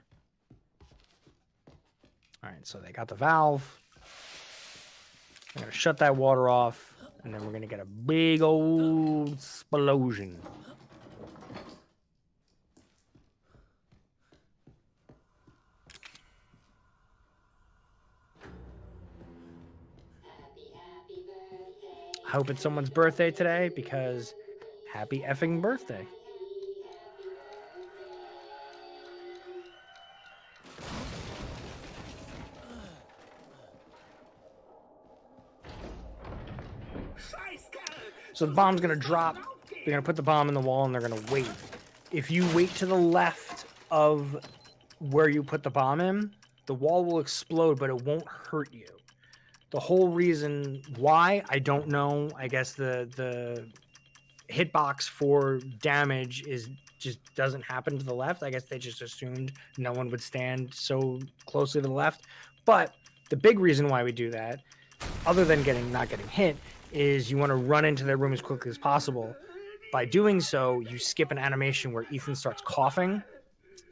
All right, so they got the valve. I'm going to shut that water off, and then we're going to get a big old explosion. I hope it's someone's birthday today, because happy effing birthday. So the bomb's going to drop. They're going to put the bomb in the wall, and they're going to wait. If you wait to the left of where you put the bomb in, the wall will explode, but it won't hurt you. The whole reason why, I don't know. I guess the hitbox for damage just doesn't happen to the left. I guess they just assumed no one would stand so closely to the left. But the big reason why we do that, other than not getting hit, is you want to run into their room as quickly as possible. By doing so, you skip an animation where Ethan starts coughing,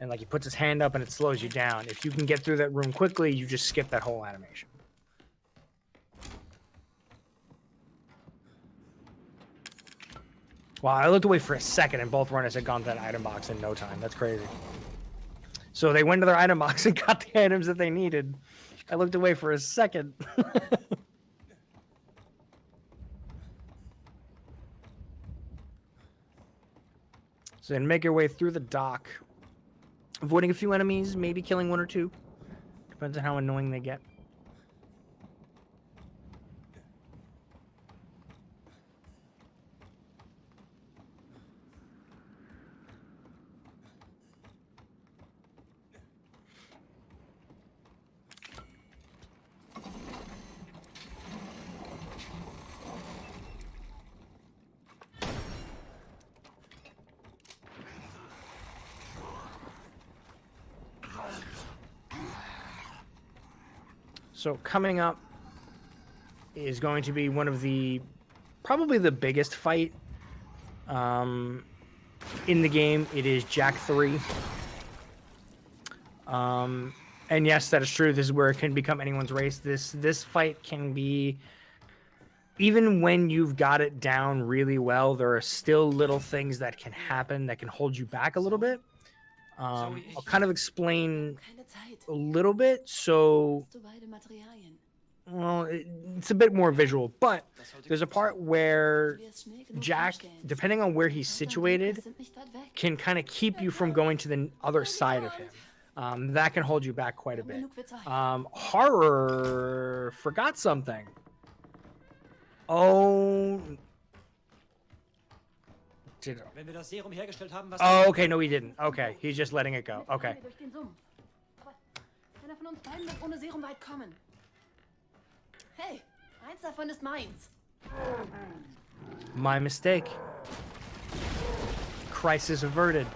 and like he puts his hand up and it slows you down. If you can get through that room quickly, you just skip that whole animation. Wow, I looked away for a second and both runners had gone to that item box in no time. That's crazy. So they went to their item box and got the items that they needed. I looked away for a second. So then make your way through the dock, avoiding a few enemies, maybe killing 1 or 2. Depends on how annoying they get. So coming up is going to be one of probably the biggest fight in the game. It is Jack 3. And yes, that is true. This is where it can become anyone's race. This fight can be, even when you've got it down really well, there are still little things that can happen that can hold you back a little bit. I'll kind of explain a little bit. So, well, it's a bit more visual, but there's a part where Jack, depending on where he's situated, can kind of keep you from going to the other side of him. That can hold you back quite a bit. Horror forgot something. Oh. Oh, okay, no, he didn't. Okay, he's just letting it go. Okay. Hey, eins davon ist meins. My mistake. Crisis averted.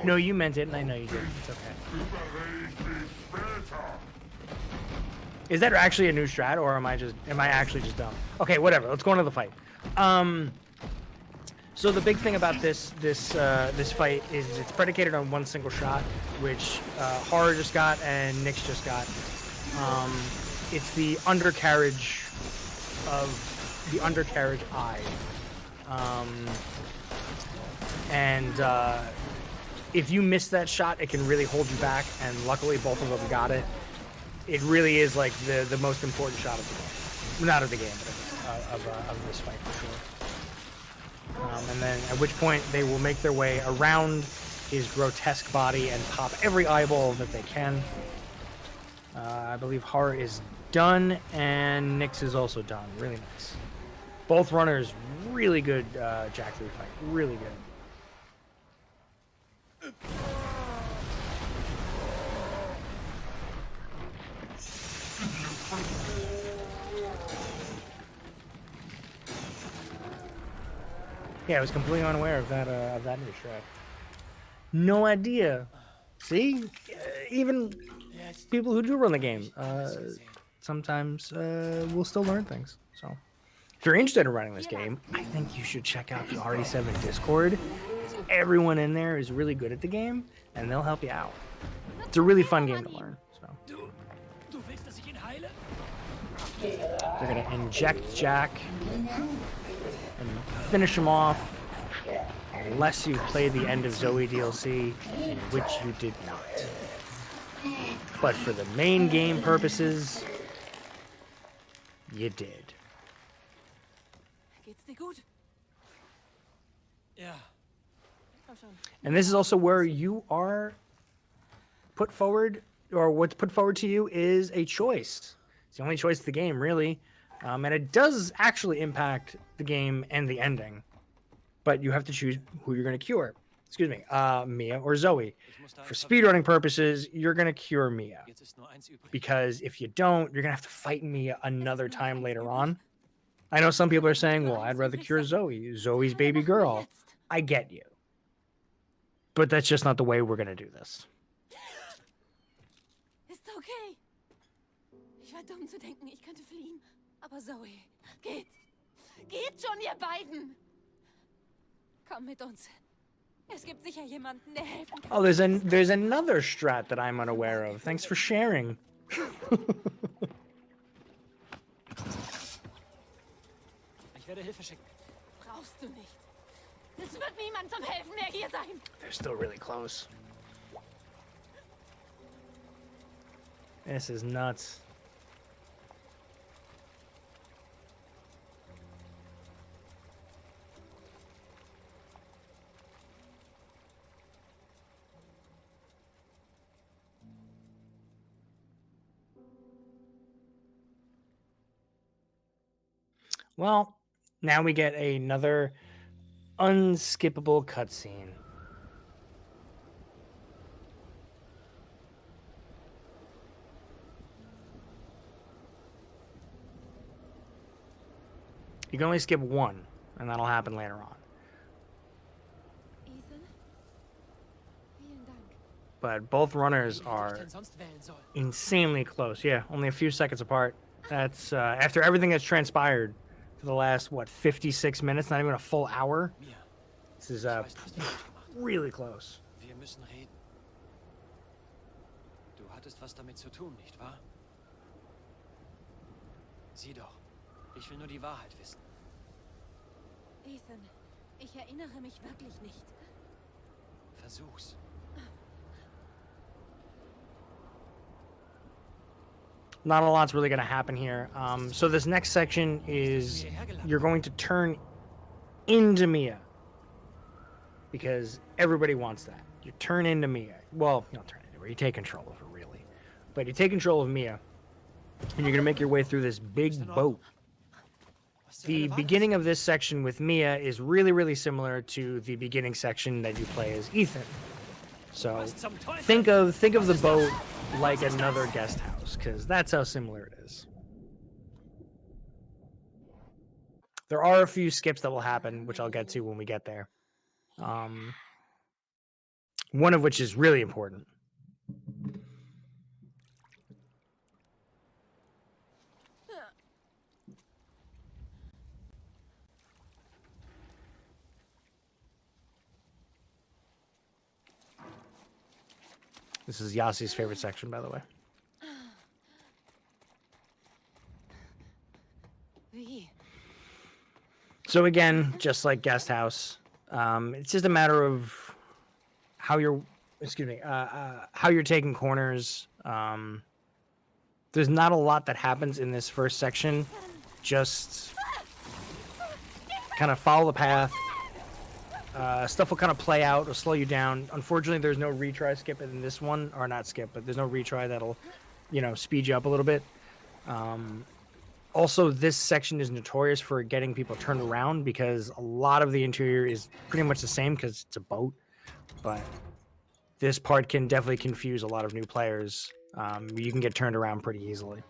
No, you meant it, and I know you did. It's okay. Is that actually a new strat, or am I actually just dumb? Okay, whatever. Let's go into the fight. So the big thing about this fight is it's predicated on one single shot, which Horror just got and Nix just got. It's the undercarriage eye, and if you miss that shot, it can really hold you back. And luckily, both of them got it. It really is like the most important shot of the game, not of the game, but of this fight for sure. And then at which point they will make their way around his grotesque body and pop every eyeball that they can. I believe Horror is done, and Nix is also done. Really nice. Both runners, really good Jack 3 fight. Really good. Yeah, I was completely unaware of that new track. No idea. See, even people who do run the game sometimes will still learn things. So, if you're interested in running this game, I think you should check out the RD7 Discord. Everyone in there is really good at the game, and they'll help you out. It's a really fun game to learn. So, they're gonna inject Jack and finish him off, unless you play the end of Zoe DLC, which you did not. But for the main game purposes, you did. Geht's dir gut? Ja. Komm schon. And this is also where you are put forward, or what's put forward to you is a choice. It's the only choice of the game, really. And it does actually impact the game and the ending. But you have to choose who you're going to cure. Excuse me, Mia or Zoe. For speedrunning purposes, you're going to cure Mia. Because if you don't, you're going to have to fight Mia another time later on. I know some people are saying, well, I'd rather cure Zoe. Zoe's baby girl. I get you. But that's just not the way we're going to do this. Ist okay. Ich war dumm zu denken, ich könnte fliehen. Aber Zoe, geht. Geht schon, ihr beiden. Komm mit uns. Es gibt sicher jemanden, der helfen kann. Oh, there's another strat that I'm unaware of. Thanks for sharing. Ich werde Hilfe schicken. Brauchst du nicht. Es wird niemand zum Helfen mehr hier sein. They're still really close. This is nuts. Well, now we get another unskippable cutscene. You can only skip one, and that'll happen later on. Ethan? Vielen Dank. But both runners Ich are denn sonst wählen soll. insanely close. Yeah, only a few seconds apart. That's after everything that's transpired for the last, what, 56 minutes, not even a full hour. Mia, This is ich weiß, was du gemacht. really close. Wir müssen reden. Du hattest was damit zu tun, nicht wahr? Sieh doch. Ich will nur die Wahrheit wissen. Ethan, ich erinnere mich wirklich nicht. Versuch's. Not a lot's really going to happen here. So this next section is you're going to turn into Mia. Because everybody wants that. You turn into Mia. Well, you don't turn into her. You take control of her, really. But you take control of Mia. And you're going to make your way through this big boat. Was zur The Hölle war beginning of this section with Mia is really, really similar to the beginning section that you play as Ethan. So Was zum Teufel? think of the boat like another guest house, because that's how similar it is. There are a few skips that will happen, which I'll get to when we get there. One of which is really important. This is Yassi's favorite section, by the way. Wie? So again, just like guest house, it's just a matter of how you're, how you're taking corners. There's not a lot that happens in this first section. Just kind of follow the path. Stuff will kind of play out. It'll slow you down. Unfortunately, there's no retry skip in this one, or not skip, but there's no retry that'll, speed you up a little bit. Also, this section is notorious for getting people turned around because a lot of the interior is pretty much the same because it's a boat. But this part can definitely confuse a lot of new players. You can get turned around pretty easily.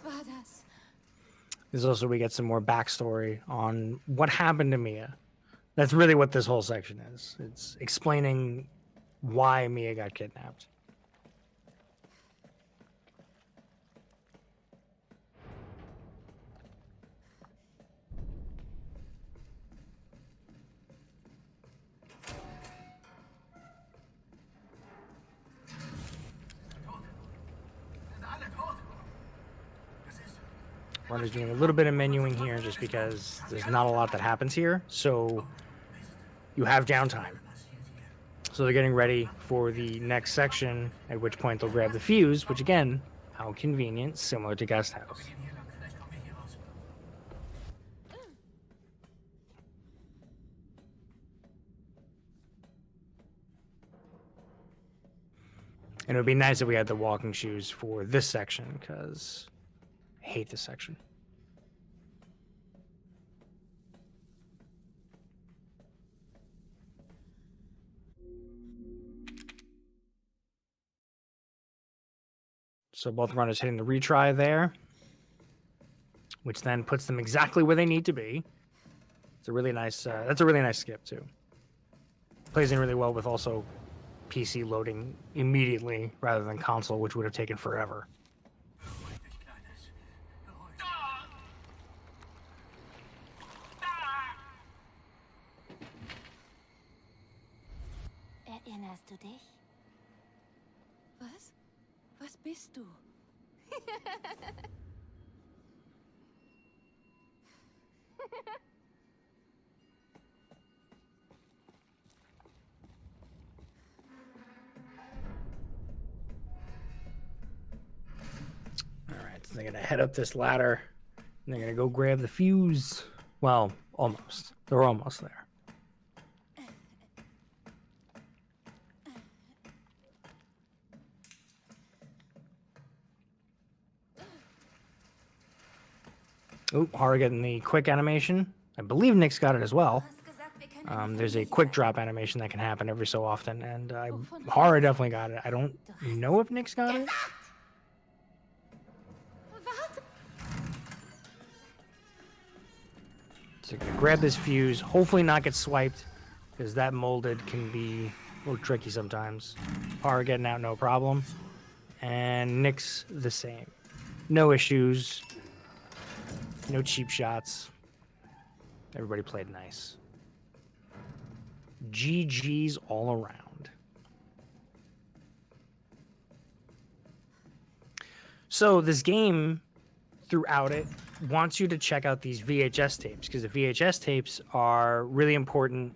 Was war das? This is also we get some more backstory on what happened to Mia. That's really what this whole section is. It's explaining why Mia got kidnapped. Runner's doing a little bit of menuing here just because there's not a lot that happens here, so you have downtime. So they're getting ready for the next section, at which point they'll grab the fuse, which again, how convenient, similar to Guest House. And it would be nice if we had the walking shoes for this section, because I hate this section. So both runners hitting the retry there, which then puts them exactly where they need to be. It's a really nice. That's a really nice skip too. Plays in really well with also PC loading immediately rather than console, which would have taken forever. Erinnerst du dich? Was? Was bist du? All right, so they're gonna head up this ladder, and they're gonna go grab the fuse. Well, almost. They're almost there. Oh, Horror getting the quick animation. I believe Nick's got it as well. There's a quick drop animation that can happen every so often, and Horror definitely got it. I don't know if Nick's got it. So you're gonna grab this fuse, hopefully not get swiped, because that molded can be a little tricky sometimes. Horror getting out, no problem. And Nick's the same. No issues. No cheap shots. Everybody played nice. GG's all around. So this game, throughout it, wants you to check out these VHS tapes, because the VHS tapes are really important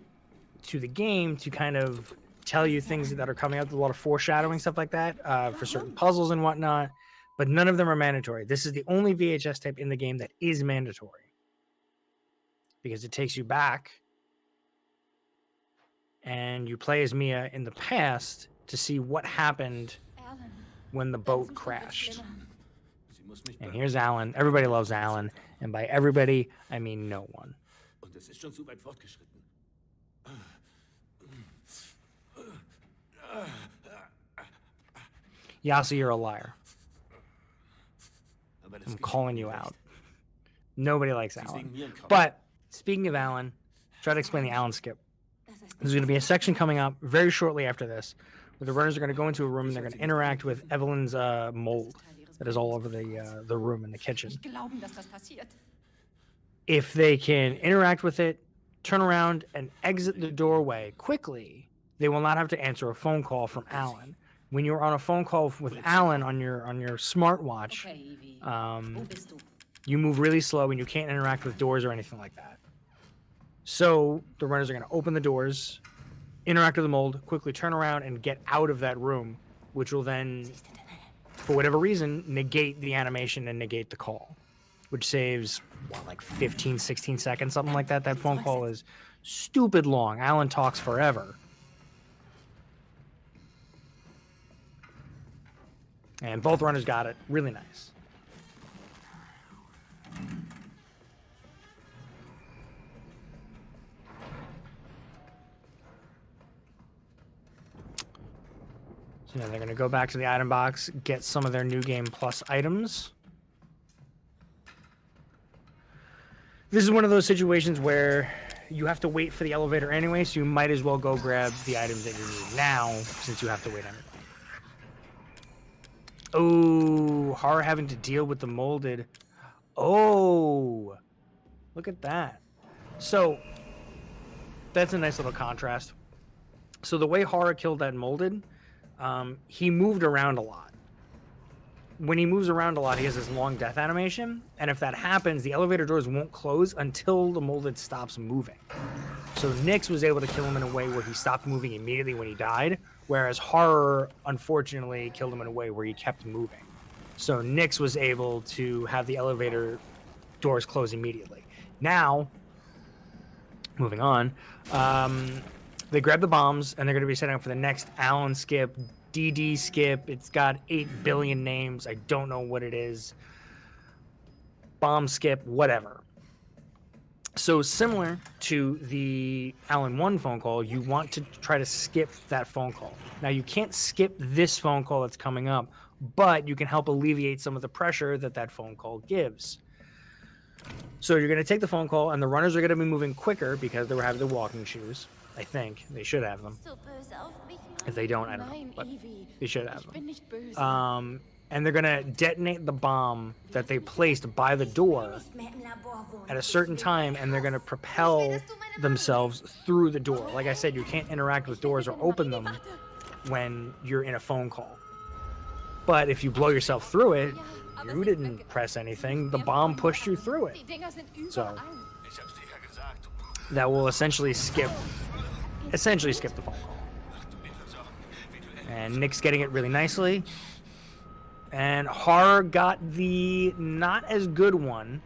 to the game to kind of tell you things that are coming up, a lot of foreshadowing, stuff like that, for certain puzzles and whatnot. But none of them are mandatory. This is the only VHS tape in the game that is mandatory, because it takes you back and you play as Mia in the past to see what happened when the boat crashed. And here's Alan. Everybody loves Alan. And by everybody, I mean no one. Yasi, you're a liar. I'm calling you out. Nobody likes Alan. But speaking of Alan, try to explain the Alan skip. There's going to be a section coming up very shortly after this, where the runners are going to go into a room and they're going to interact with Evelyn's mold that is all over the room in the kitchen. If they can interact with it, turn around and exit the doorway quickly, they will not have to answer a phone call from Alan. When you're on a phone call with Alan on your smartwatch, you move really slow and you can't interact with doors or anything like that. So the runners are going to open the doors, interact with the mold, quickly turn around and get out of that room, which will then, for whatever reason, negate the animation and negate the call, which saves, what, like 15, 16 seconds, something like that. That phone call is stupid long. Alan talks forever. And both runners got it. Really nice. So now they're going to go back to the item box, get some of their New Game Plus items. This is one of those situations where you have to wait for the elevator anyway, so you might as well go grab the items that you need now, since you have to wait anyway. Oh, horror having to deal with the molded. Oh, look at that. So, that's a nice little contrast. So the way horror killed that molded, he moved around a lot. When he moves around a lot, he has this long death animation, and if that happens, the elevator doors won't close until the molded stops moving. So Nix was able to kill him in a way where he stopped moving immediately when he died, whereas horror, unfortunately, killed him in a way where he kept moving. So Nix was able to have the elevator doors close immediately. Now, moving on, they grab the bombs, and they're going to be setting up for the next Alan skip, DD skip. It's got 8 billion names. I don't know what it is. Bomb skip, whatever. So similar to the Alan 1 phone call, you want to try to skip that phone call. Now, you can't skip this phone call that's coming up, but you can help alleviate some of the pressure that that phone call gives. So you're going to take the phone call, and the runners are going to be moving quicker because they were having the walking shoes. I think they should have them. If they don't, I don't know, but they should have them. And they're gonna detonate the bomb that they placed by the door at a certain time, and they're gonna propel themselves through the door. Like I said, you can't interact with doors or open them when you're in a phone call. But if you blow yourself through it, you didn't press anything. The bomb pushed you through it. So that will essentially skip the phone call. And Nick's getting it really nicely. And Horror got the not as good one.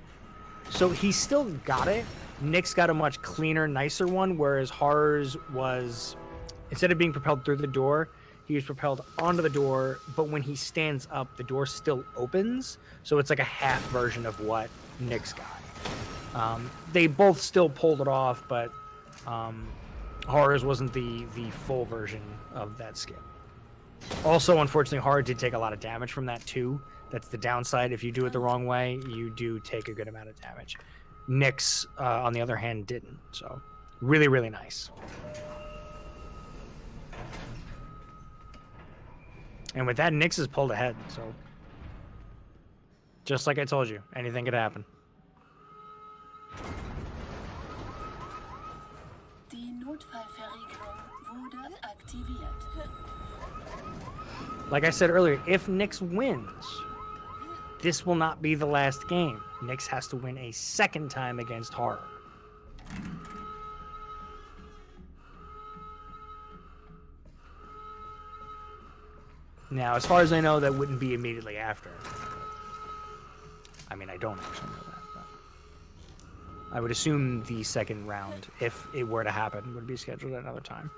So he still got it. Nick's got a much cleaner, nicer one, whereas Horror's was, instead of being propelled through the door, he was propelled onto the door, but when he stands up, the door still opens. So it's like a half version of what Nick's got. They both still pulled it off, but Horror's wasn't the full version of that skip. Also, unfortunately, Horror did take a lot of damage from that too. That's the downside. If you do it the wrong way, you do take a good amount of damage. Nix, on the other hand, didn't. So, really, really nice. And with that, Nix is pulled ahead. So, just like I told you, anything could happen. Die Notfallverriegelung wurde aktiviert. Like I said earlier, if Nix wins, this will not be the last game. Nix has to win a second time against Horror. Now, as far as I know, that wouldn't be immediately after. I mean, I don't actually know that, but I would assume the second round, if it were to happen, would be scheduled at another time.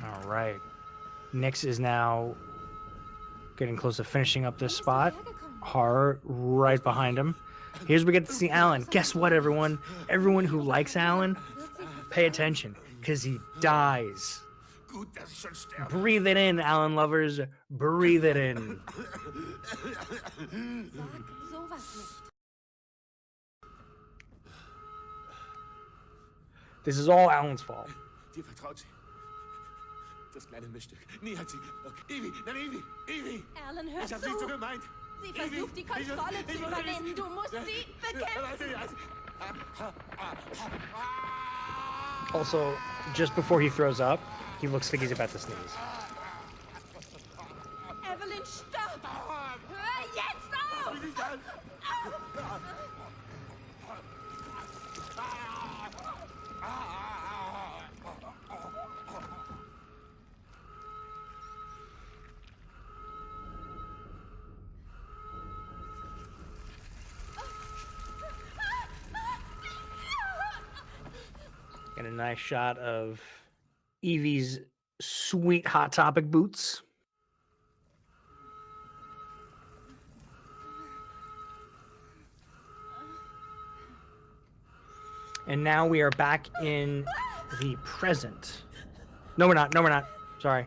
All right. Nix is now getting close to finishing up this spot. Horror right behind him. Here's where we get to see Alan. Guess what, everyone? Everyone who likes Alan, pay attention, because he dies. Breathe it in, Alan lovers. Breathe it in. This is all Alan's fault. Dir vertraut sie. Das kleine Mischstück. Nie hat sie... Okay. Ivy, nein, Ivy! Ivy! Alan, hör Ich hab sie so zu! gemeint! Sie versucht, die Kontrolle zu übernehmen. Du musst sie bekämpfen! Also, just before he throws up, he looks like he's about to sneeze. Evelyn, stopp! Hör jetzt auf! And a nice shot of Evie's sweet Hot Topic boots. And now we are back in the present. No, we're not. No, we're not. Sorry.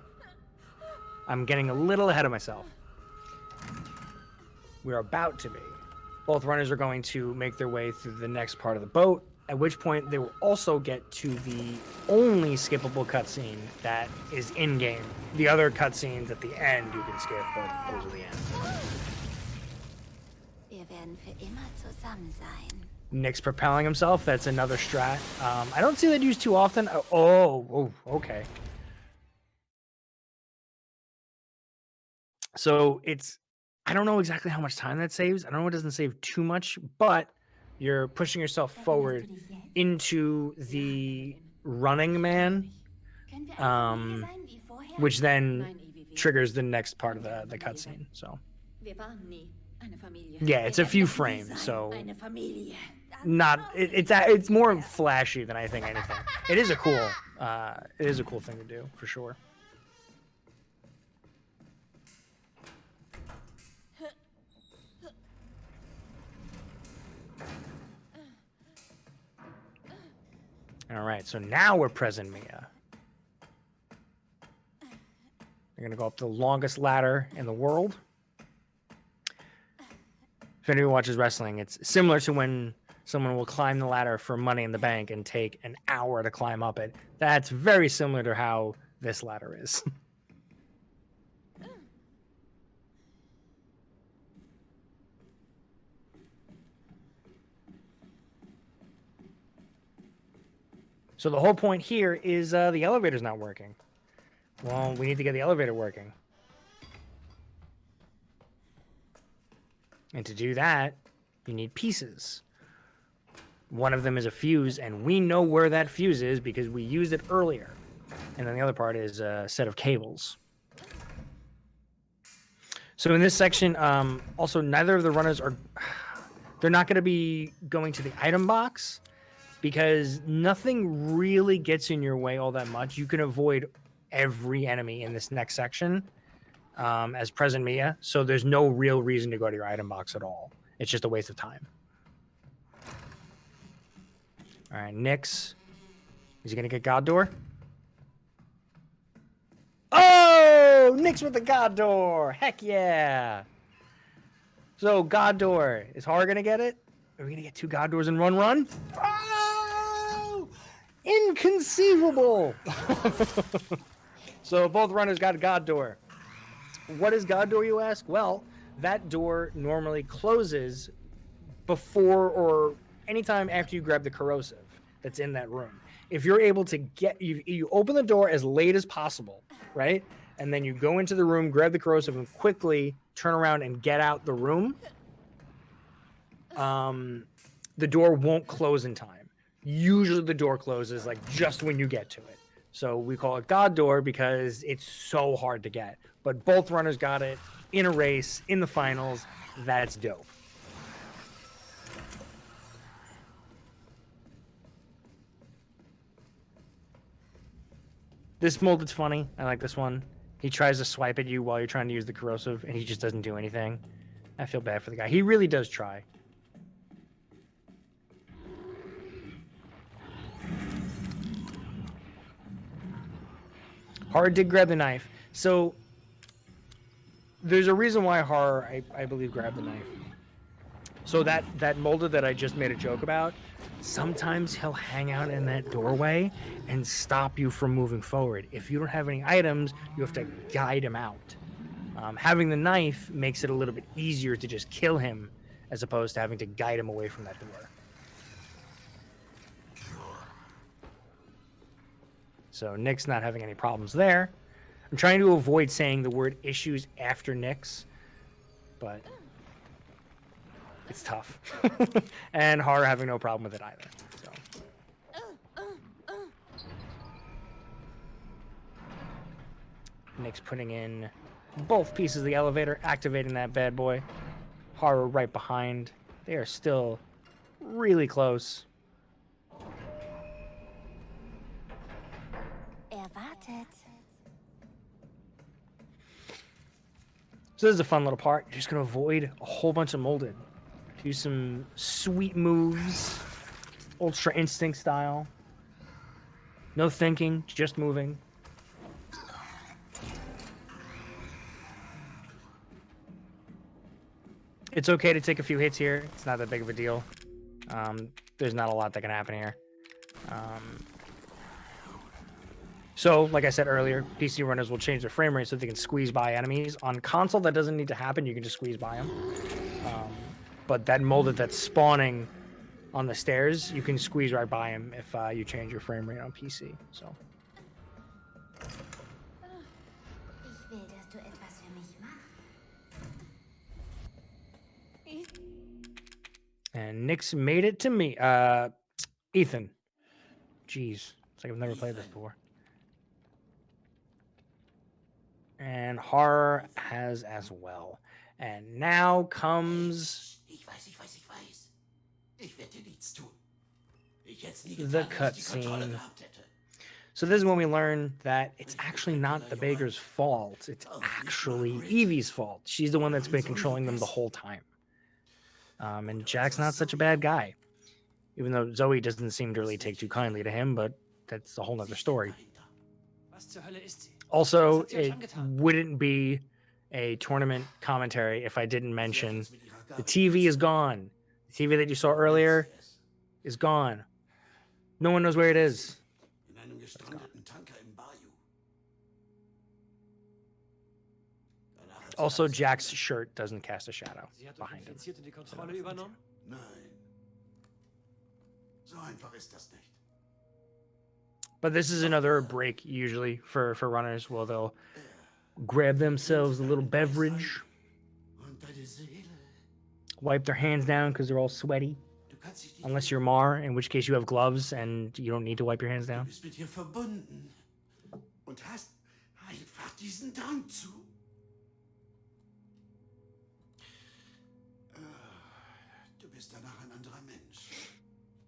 I'm getting a little ahead of myself. We're about to be. Both runners are going to make their way through the next part of the boat, at which point they will also get to the only skippable cutscene that is in-game. The other cutscenes at the end you can skip, but those are the end. Wir werden für immer zusammen sein. Nix propelling himself, that's another strat. I don't see that used too often. Oh, okay. So it's, I don't know exactly how much time that saves. I don't know, it doesn't save too much, but you're pushing yourself forward into the running man, which then triggers the next part of the cutscene. So yeah, it's a few frames, so not it's more flashy than I think anything. It is a cool thing to do for sure. All right, so now we're present Mia. We're gonna go up the longest ladder in the world. If anyone watches wrestling, it's similar to when someone will climb the ladder for Money in the Bank and take an hour to climb up it. That's very similar to how this ladder is. So the whole point here is the elevator's not working. Well, we need to get the elevator working. And to do that, you need pieces. One of them is a fuse, and we know where that fuse is because we used it earlier. And then the other part is a set of cables. So in this section, also neither of the runners are... They're not going to be going to the item box because nothing really gets in your way all that much. You can avoid every enemy in this next section as present Mia, so there's no real reason to go to your item box at all. It's just a waste of time. All right, Nix. Is he going to get God Door? Oh, Nix with the God Door. Heck yeah. So God Door. Is Horror going to get it? Are we going to get 2 God Doors in one run? Oh! Inconceivable. So both runners got a God Door. What is God Door, you ask? Well, that door normally closes before or anytime after you grab the corrosive that's in that room. If you're able to get, you open the door as late as possible, right? And then you go into the room, grab the corrosive, and quickly turn around and get out the room. The door won't close in time. Usually the door closes like just when you get to it. So we call it God Door because it's so hard to get. But both runners got it in a race, in the finals. That's dope. This molded's funny. I like this one. He tries to swipe at you while you're trying to use the corrosive, and he just doesn't do anything. I feel bad for the guy. He really does try. Horror did grab the knife. So there's a reason why Horror, I believe, grabbed the knife. So that molded that I just made a joke about, sometimes he'll hang out in that doorway and stop you from moving forward. If you don't have any items, you have to guide him out. Having the knife makes it a little bit easier to just kill him as opposed to having to guide him away from that door. So Nix not having any problems there. I'm trying to avoid saying the word issues after Nix, but it's tough. And Horror having no problem with it either. So. Nix putting in both pieces of the elevator, activating that bad boy. Horror right behind. They are still really close. Erwartet. So this is a fun little part. You're just going to avoid a whole bunch of molded. Do some sweet moves. Ultra instinct style. No thinking, just moving. It's okay to take a few hits here. It's not that big of a deal. There's not a lot that can happen here. So, like I said earlier, PC runners will change their frame rate so they can squeeze by enemies. On console, that doesn't need to happen. You can just squeeze by them. But that molded that's spawning on the stairs, you can squeeze right by him if you change your frame rate on PC. So. Ich will, dass du etwas für mich machst. And Nix made it to me. Ethan. Jeez. It's like I've never played this before. And Horror has as well. And now comes Ich weiß. Ich werde dir nichts tun. Ich hätte nie the getan, wenn ich die Kontrolle cutscene. gehabt hätte. So this is when we learn that it's actually not the baker's fault. It's actually Evie's fault. She's the one that's been controlling them the whole time. And Jack's not such a bad guy. Even though Zoe doesn't seem to really take too kindly to him, but that's a whole nother story. Was zur Hölle ist sie? Also, Was hat sie euch it angetan? wouldn't be a tournament commentary if I didn't mention the TV is gone. The TV that you saw earlier is gone. No one knows where it is. In einem gestrandeten Tanker im Bayou. Danach hat sie Also, alles Jack's shirt doesn't cast a shadow Sie hat euch behind him. infiziert und die Kontrolle übernommen? Nein. So einfach ist das nicht. But this is another break usually for runners where they'll grab themselves a little beverage, Und deine Seele? wipe their hands down because they're all sweaty. Du kannst dich nicht. Unless you're Mar, in which case you have gloves and you don't need to wipe your hands Du down. bist mit ihr verbunden. Und hast einfach diesen Drang zu. Du bist danach ein anderer Mensch.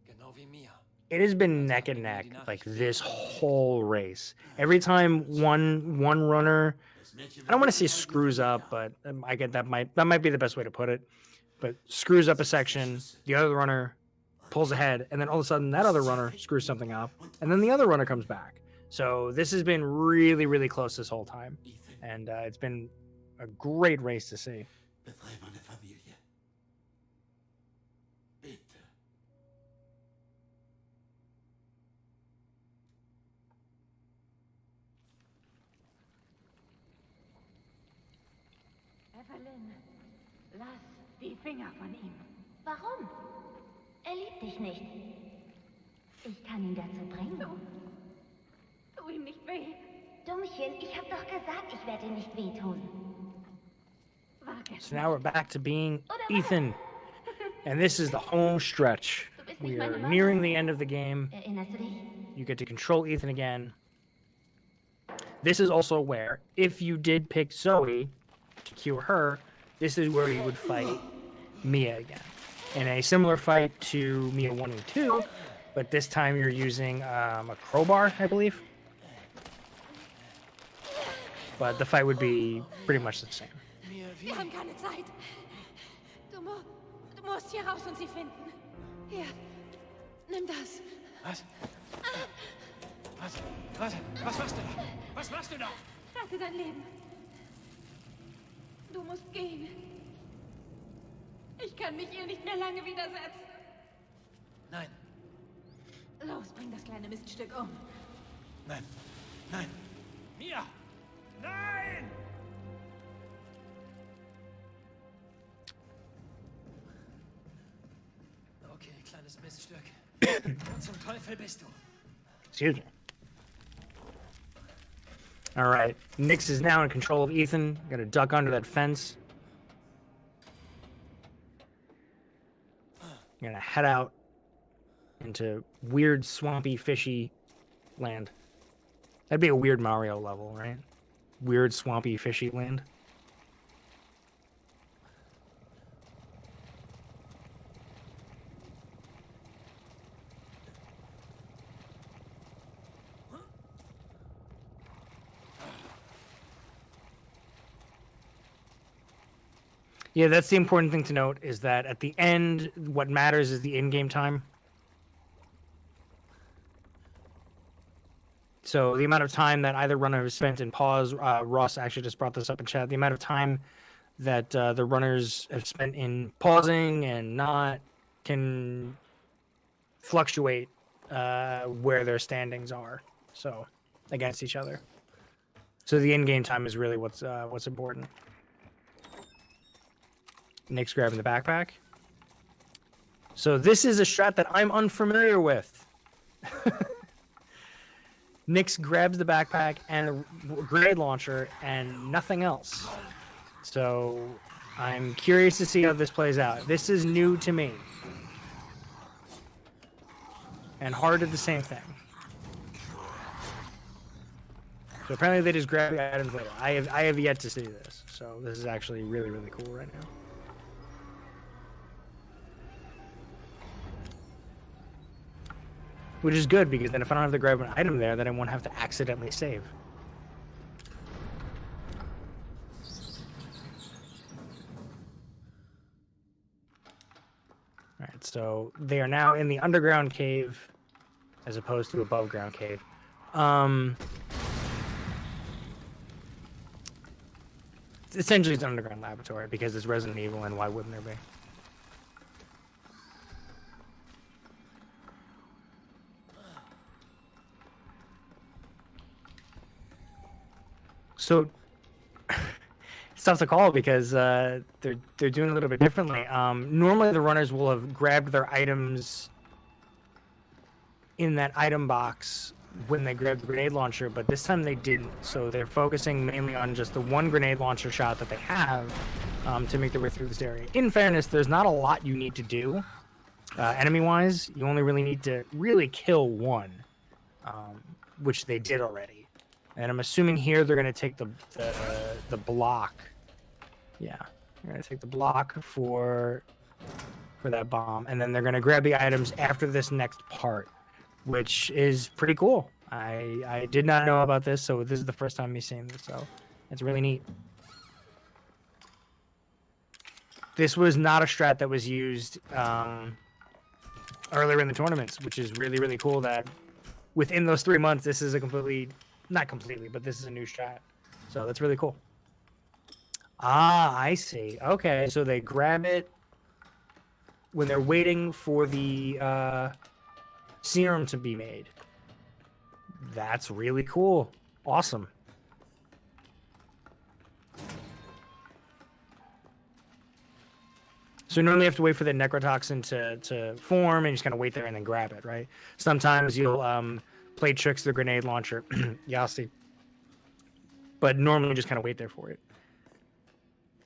Genau wie mir. It has been neck and neck like this whole race. Every time one runner, Das Mädchen I don't want to say screws up, but I get that might be the best way to put it. But screws up a section, the other runner pulls ahead, and then all of a sudden that other runner screws something up, and then the other runner comes back. So this has been really, really close this whole time, Ethan, and it's been a great race to see. befrei meine Familie. Bitte. Evelyn, lass die Finger von ihm. Warum? Er liebt dich nicht. Ich kann ihn dazu bringen. Tu ihm nicht weh. Dummchen, ich hab doch gesagt, ich werde dir nicht wehtun. Wage. So now we're back to being Ethan, and this is the home stretch. We are nearing the end of the game. Erinnerst du dich? You get to control Ethan again. This is also where, if you did pick Zoe to cure her, this is where you would fight Mia again. In a similar fight to Mia 1 and 2, but this time you're using a crowbar, I believe. But the fight would be pretty much the same. Mir wie? Wir haben keine Zeit. Du musst hier raus und sie finden. Hier, nimm das. Was? Was machst du da? Was machst du da? Rette dein Leben. Du musst gehen. Ich kann mich ihr nicht mehr lange widersetzen. Nein, Los, bring das kleine Miststück um. nein, nein. Mia! Nein! Okay, kleines Miststück. Wo zum Teufel bist du? Excuse me. All right, Nix is now in control of Ethan. Gonna duck under that fence. Gonna head out into weird, swampy, fishy land. That'd be a weird Mario level, right? Weird, swampy, fishy land. Yeah, that's the important thing to note, is that at the end, what matters is the in-game time. So the amount of time that either runner has spent in pause, Ross actually just brought this up in chat, the amount of time that the runners have spent in pausing and not can fluctuate where their standings are, so against each other. So the in-game time is really what's important. Nick's grabbing the backpack. So this is a strat that I'm unfamiliar with. Nix grabs the backpack and a grenade launcher and nothing else. So I'm curious to see how this plays out. This is new to me. And Hard did the same thing. So apparently they just grab the items later. I have yet to see this. So this is actually really, really cool right now. Which is good, because then if I don't have to grab an item there, then I won't have to accidentally save. Alright, so they are now in the underground cave as opposed to above ground cave. Essentially it's an underground laboratory because it's Resident Evil, and why wouldn't there be? So it's tough to call because they're doing a little bit differently. Normally the runners will have grabbed their items in that item box when they grabbed the grenade launcher, but this time they didn't. So they're focusing mainly on just the one grenade launcher shot that they have to make their way through this area. In fairness, there's not a lot you need to do enemy-wise. You only really need to really kill one, which they did already. And I'm assuming here they're going to take the block. Yeah, they're going to take the block for that bomb, and then they're going to grab the items after this next part, which is pretty cool. I did not know about this, so this is the first time me seeing this, so it's really neat. This was not a strat that was used earlier in the tournaments, which is really, really cool that within those 3 months, this is a completely... Not completely, but this is a new strat. So that's really cool. Ah, I see. Okay, so they grab it when they're waiting for the serum to be made. That's really cool. Awesome. So normally you have to wait for the necrotoxin to form and just kind of wait there and then grab it, right? Sometimes you'll... play tricks with the grenade launcher, Yasti. But normally just kind of wait there for it.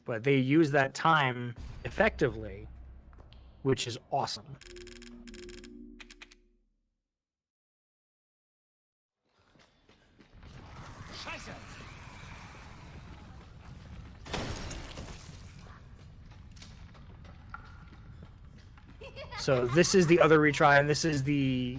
But they use that time effectively, which is awesome. So this is the other retry, and this is the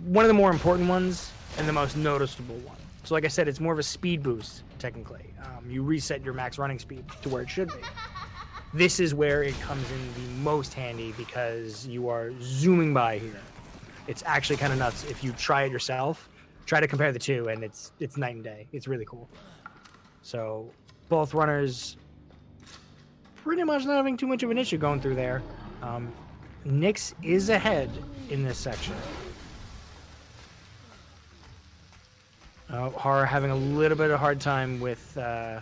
one of the more important ones and the most noticeable one. So like I said, it's more of a speed boost, technically. You reset your max running speed to where it should be. This is where it comes in the most handy because you are zooming by here. It's actually kind of nuts. If you try it yourself, try to compare the two, and it's night and day. It's really cool. So both runners pretty much not having too much of an issue going through there. Nix is ahead in this section. Horror having a little bit of a hard time with those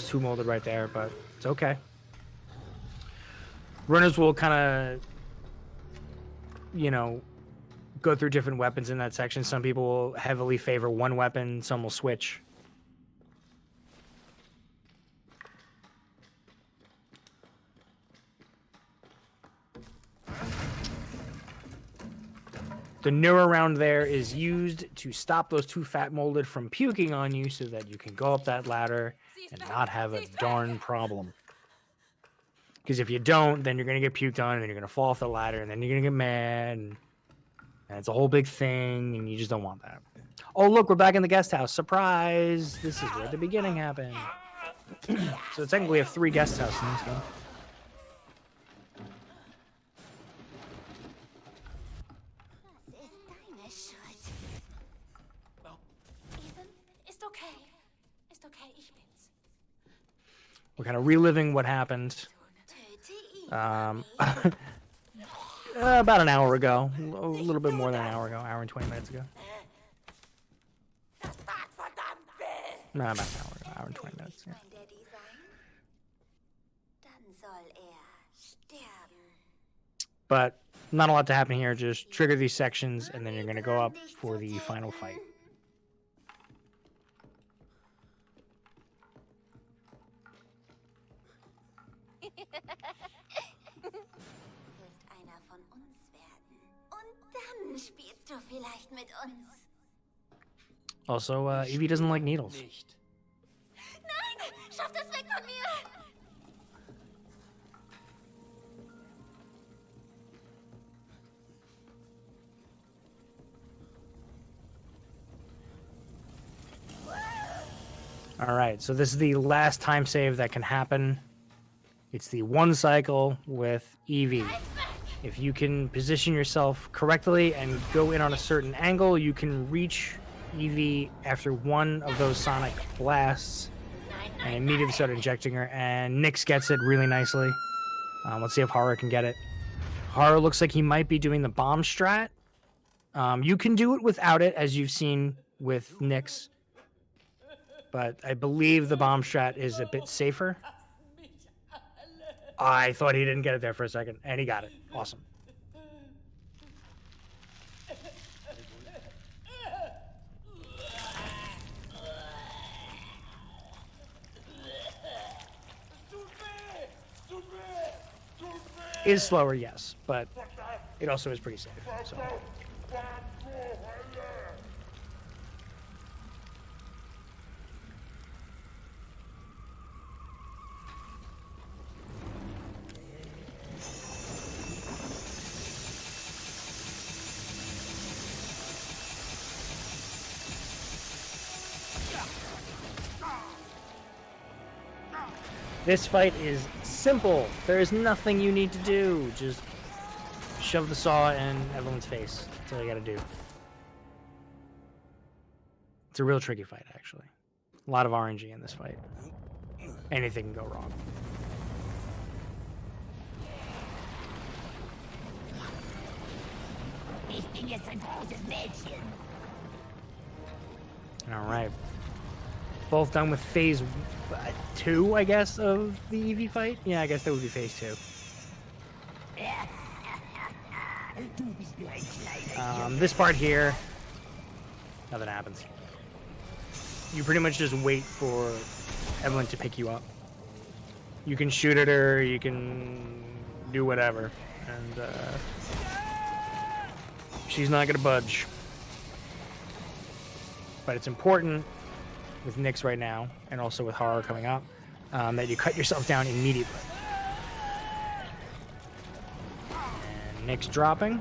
two molded right there, but it's okay. Runners will kind of, you know, go through different weapons in that section. Some people will heavily favor one weapon, some will switch. The neuro round there is used to stop those two fat molded from puking on you so that you can go up that ladder and not have a darn problem. Because if you don't, then you're going to get puked on, and then you're going to fall off the ladder, and then you're going to get mad, and it's a whole big thing, and you just don't want that. Oh, look, we're back in the guest house. Surprise! This is where the beginning happened. So technically we have 3 guest houses in this game. We're kind of reliving what happened about an hour ago. A little bit more than an hour ago. Hour and 20 minutes ago. No, about an hour ago. Hour and 20 minutes, yeah. Mein Daddy sein? Dann soll sterben. But not a lot to happen here. Just trigger these sections, and then you're going to go up for the final fight. Du wirst einer von uns werden. Und dann spielst du vielleicht mit uns. Also, Evie doesn't like needles. Nicht. Nein! Schaff das weg von mir! Alright, so this is the last time save that can happen. It's the one cycle with Evie. If you can position yourself correctly and go in on a certain angle, you can reach Evie after one of those sonic blasts and immediately start injecting her. And Nyx gets it really nicely. Let's see if Horror can get it. Horror looks like he might be doing the bomb strat. You can do it without it, as you've seen with Nyx. But I believe the bomb strat is a bit safer. I thought he didn't get it there for a second, and he got it. Awesome. Is slower, yes, but it also is pretty safe. So. This fight is simple. There is nothing you need to do. Just shove the saw in everyone's face. That's all you gotta do. It's a real tricky fight, actually. A lot of RNG in this fight. Anything can go wrong. Ich bin jetzt ein großes Mädchen. Alright. Both done with phase 2, I guess, of the Eevee fight? Yeah, I guess that would be phase 2. This part here, nothing happens. You pretty much just wait for Evelyn to pick you up. You can shoot at her, you can do whatever, and she's not gonna budge. But it's important with Nyx right now, and also with Horror coming up, that you cut yourself down immediately. And Nyx dropping.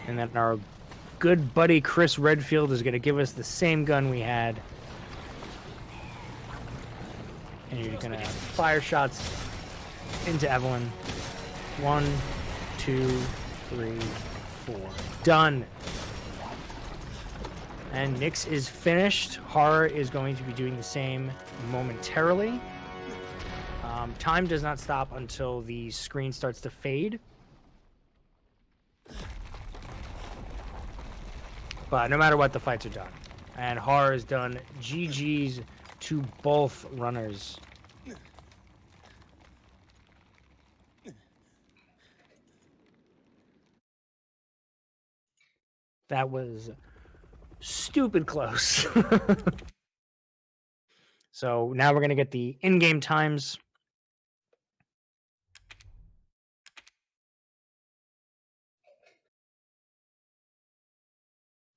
And then our good buddy Chris Redfield is going to give us the same gun we had. And you're going to fire shots into Evelyn. 1, 2, 3, 4. Done. And Nyx is finished. Horror is going to be doing the same momentarily. Time does not stop until the screen starts to fade. But no matter what, the fights are done. And Horror is done. GG's to both runners. That was stupid close. So now we're going to get the in-game times.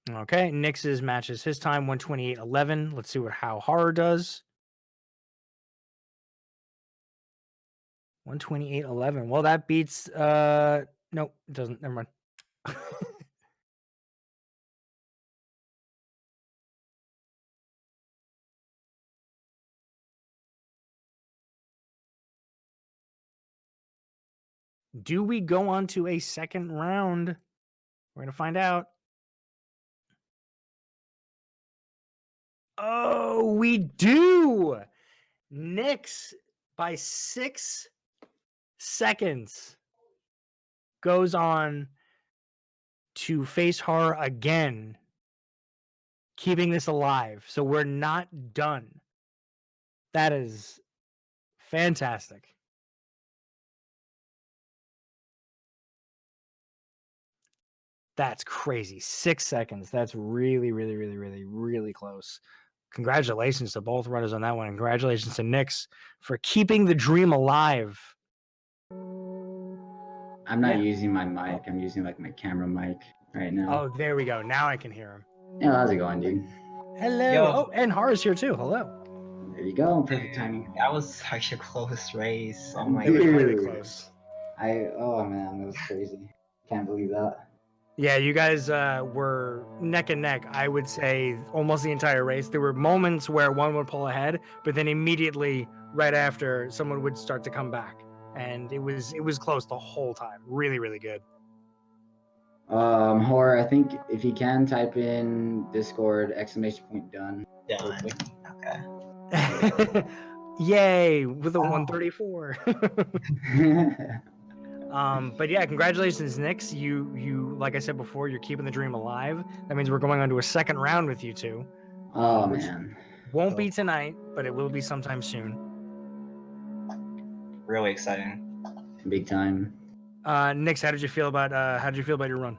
Okay, Nyx's matches his time 128.11. Let's see how Horror does. 128.11. Well, that beats nope, it doesn't. Never mind. Do we go on to a second round? We're gonna find out. Oh, we do. Nix by 6 seconds goes on to face horror again, keeping this alive. So we're not done. That is fantastic. That's crazy. 6 seconds. That's really, really, really, really, really close. Congratulations to both runners on that one. And congratulations to Nix for keeping the dream alive. I'm not using my mic. I'm using like my camera mic right now. Oh, there we go. Now I can hear him. Yeah, how's it going, dude? Hello. Yo. Oh, and Horror's here too. Hello. There you go. Perfect timing. That was such a close race. Oh my It was god. really close. Oh man, that was crazy. Can't believe that. Yeah, you guys were neck and neck. I would say almost the entire race. There were moments where one would pull ahead, but then immediately right after, someone would start to come back, and it was close the whole time. Really, really good. Horror. I think if you can type in Discord ! Done. Done. Okay. Yay with a 134. But yeah, congratulations, Nix. You like I said before, you're keeping the dream alive. That means we're going on to a second round with you two. Oh man. Won't be tonight, but it will be sometime soon. Really exciting. Big time. Nix, how did you feel about your run?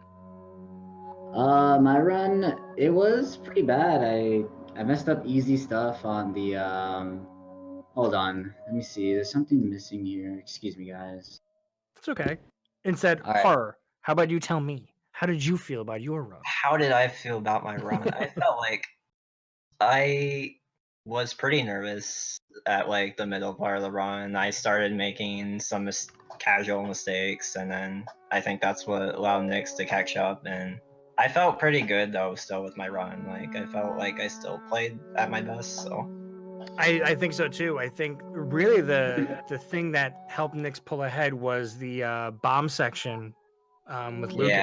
My run, it was pretty bad. I messed up easy stuff on the hold on. Let me see. There's something missing here. Excuse me, guys. That's okay. Instead, All right. horror. How about you tell me? How did you feel about your run? How did I feel about my run? I felt like I was pretty nervous at like the middle part of the run. I started making some casual mistakes, and then I think that's what allowed Nix to catch up. And I felt pretty good though still with my run. Like I felt like I still played at my best. So I think so too. I think really the thing that helped Nix pull ahead was the bomb section with Lucas.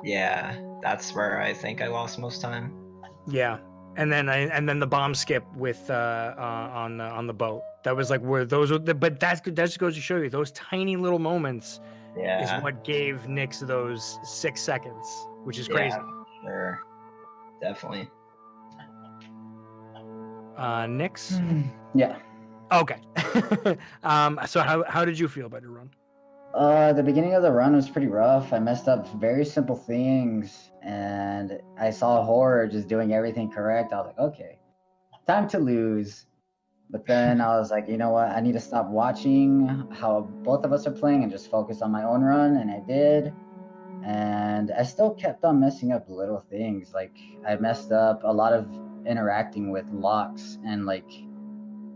Yeah, that's where I think I lost most time. Yeah, and then the bomb skip with on the boat. That was like where those were. But that just goes to show you those tiny little moments is what gave Nix those 6 seconds, which is crazy. Yeah, sure, definitely. Nix? Yeah. Okay. So how did you feel about your run? The beginning of the run was pretty rough. I messed up very simple things, and I saw horror just doing everything correct. I was like, okay, time to lose. But then I was like, you know what? I need to stop watching how both of us are playing and just focus on my own run, and I did. And I still kept on messing up little things. Like I messed up a lot of interacting with locks and like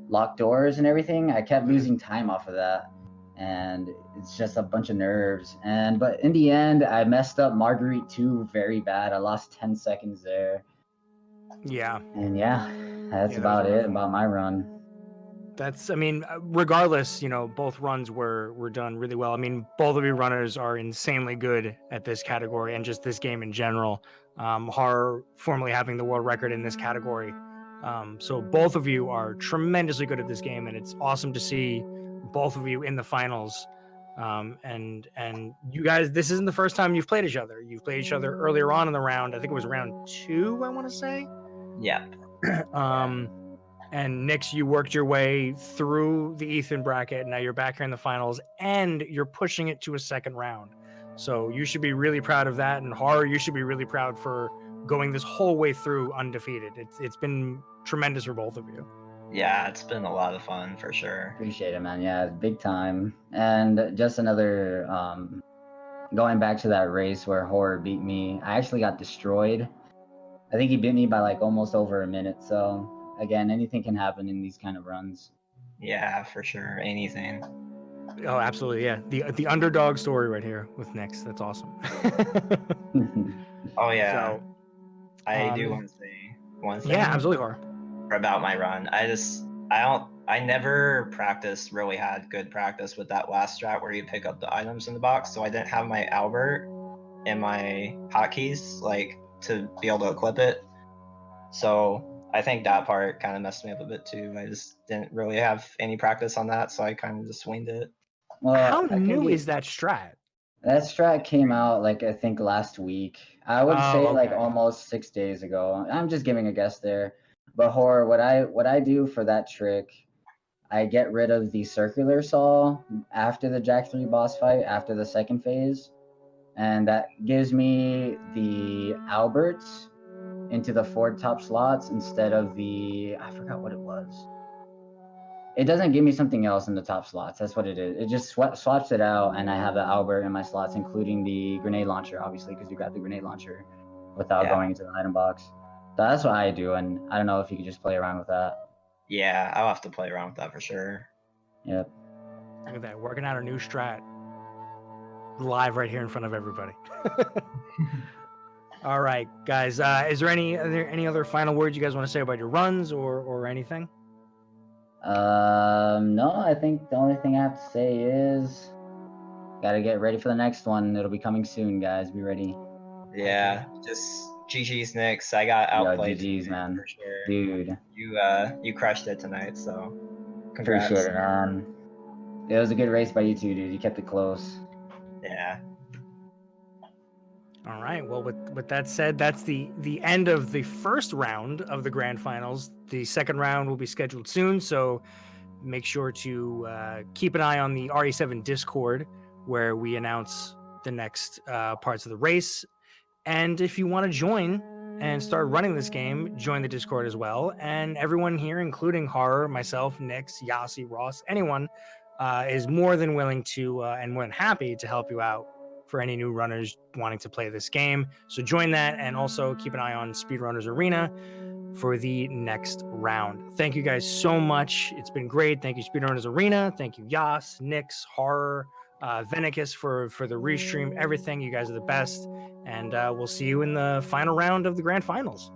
locked doors and everything. I kept losing time off of that, and it's just a bunch of nerves. But in the end, I messed up Marguerite 2 very bad. I lost 10 seconds there. Yeah. And yeah, that's about it about my run. I mean, regardless, both runs were done really well. I mean, both of you runners are insanely good at this category and just this game in general. Horror formerly having the world record in this category. So both of you are tremendously good at this game, and it's awesome to see both of you in the finals. And you guys, this isn't the first time you've played each other. You've played each other earlier on in the round. I think it was round 2, I want to say. Yeah. And Nix, you worked your way through the Ethan bracket. Now you're back here in the finals, and you're pushing it to a second round. So you should be really proud of that. And Horror, you should be really proud for going this whole way through undefeated. It's been tremendous for both of you. Yeah, it's been a lot of fun for sure. Appreciate it, man. Yeah, it's big time. And just another, going back to that race where Horror beat me, I actually got destroyed. I think he beat me by like almost over a minute. So again, anything can happen in these kind of runs. Yeah, for sure. Anything. Oh, absolutely. Yeah. The underdog story right here with Nix. That's awesome. Oh, yeah. So, I do want to say one thing. Yeah, absolutely, Horror. About my run. I don't I never really had good practice with that last strat where you pick up the items in the box, so I didn't have my Albert and my hotkeys like to be able to equip it. So I think that part kind of messed me up a bit too. I just didn't really have any practice on that, so I kind of just winged it. Well, How I can new be- is that strat? That strat came out like I think last week. I would Oh, say like okay. almost 6 days ago. I'm just giving a guess there. But horror, what I do for that trick, I get rid of the circular saw after the Jack 3 boss fight, after the second phase. And that gives me the Alberts into the 4 top slots instead of the, I forgot what it was. It doesn't give me something else in the top slots. That's what it is. It just swaps it out, and I have the Albert in my slots, including the grenade launcher, obviously, because you got the grenade launcher without going into the item box. So that's what I do, and I don't know if you could just play around with that. Yeah, I'll have to play around with that for sure. Yep. Look at that, working out a new strat live right here in front of everybody. All right, guys. Are there any other final words you guys want to say about your runs or anything? No, I think the only thing I have to say is gotta get ready for the next one. It'll be coming soon, guys. Be ready. Yeah, just GG's Nix. I got outplayed. Yo, GG's, man. For sure. Dude. You crushed it tonight, so congrats. Appreciate it, man. It was a good race by you two, dude. You kept it close. Yeah. All right. Well, with that said, that's the end of the first round of the grand finals. The second round will be scheduled soon, so make sure to keep an eye on the RE7 Discord where we announce the next parts of the race. And if you want to join and start running this game, join the Discord as well. And everyone here, including Horror, myself, Nix, Yasi, Ross, anyone, is more than willing to and more than happy to help you out for any new runners wanting to play this game. So join that, and also keep an eye on Speedrunners Arena for the next round. Thank you guys so much. It's been great. Thank you, Speedrunners Arena. Thank you, Yas, Nix, Horror, Venicus for the restream, everything. You guys are the best. And we'll see you in the final round of the grand finals.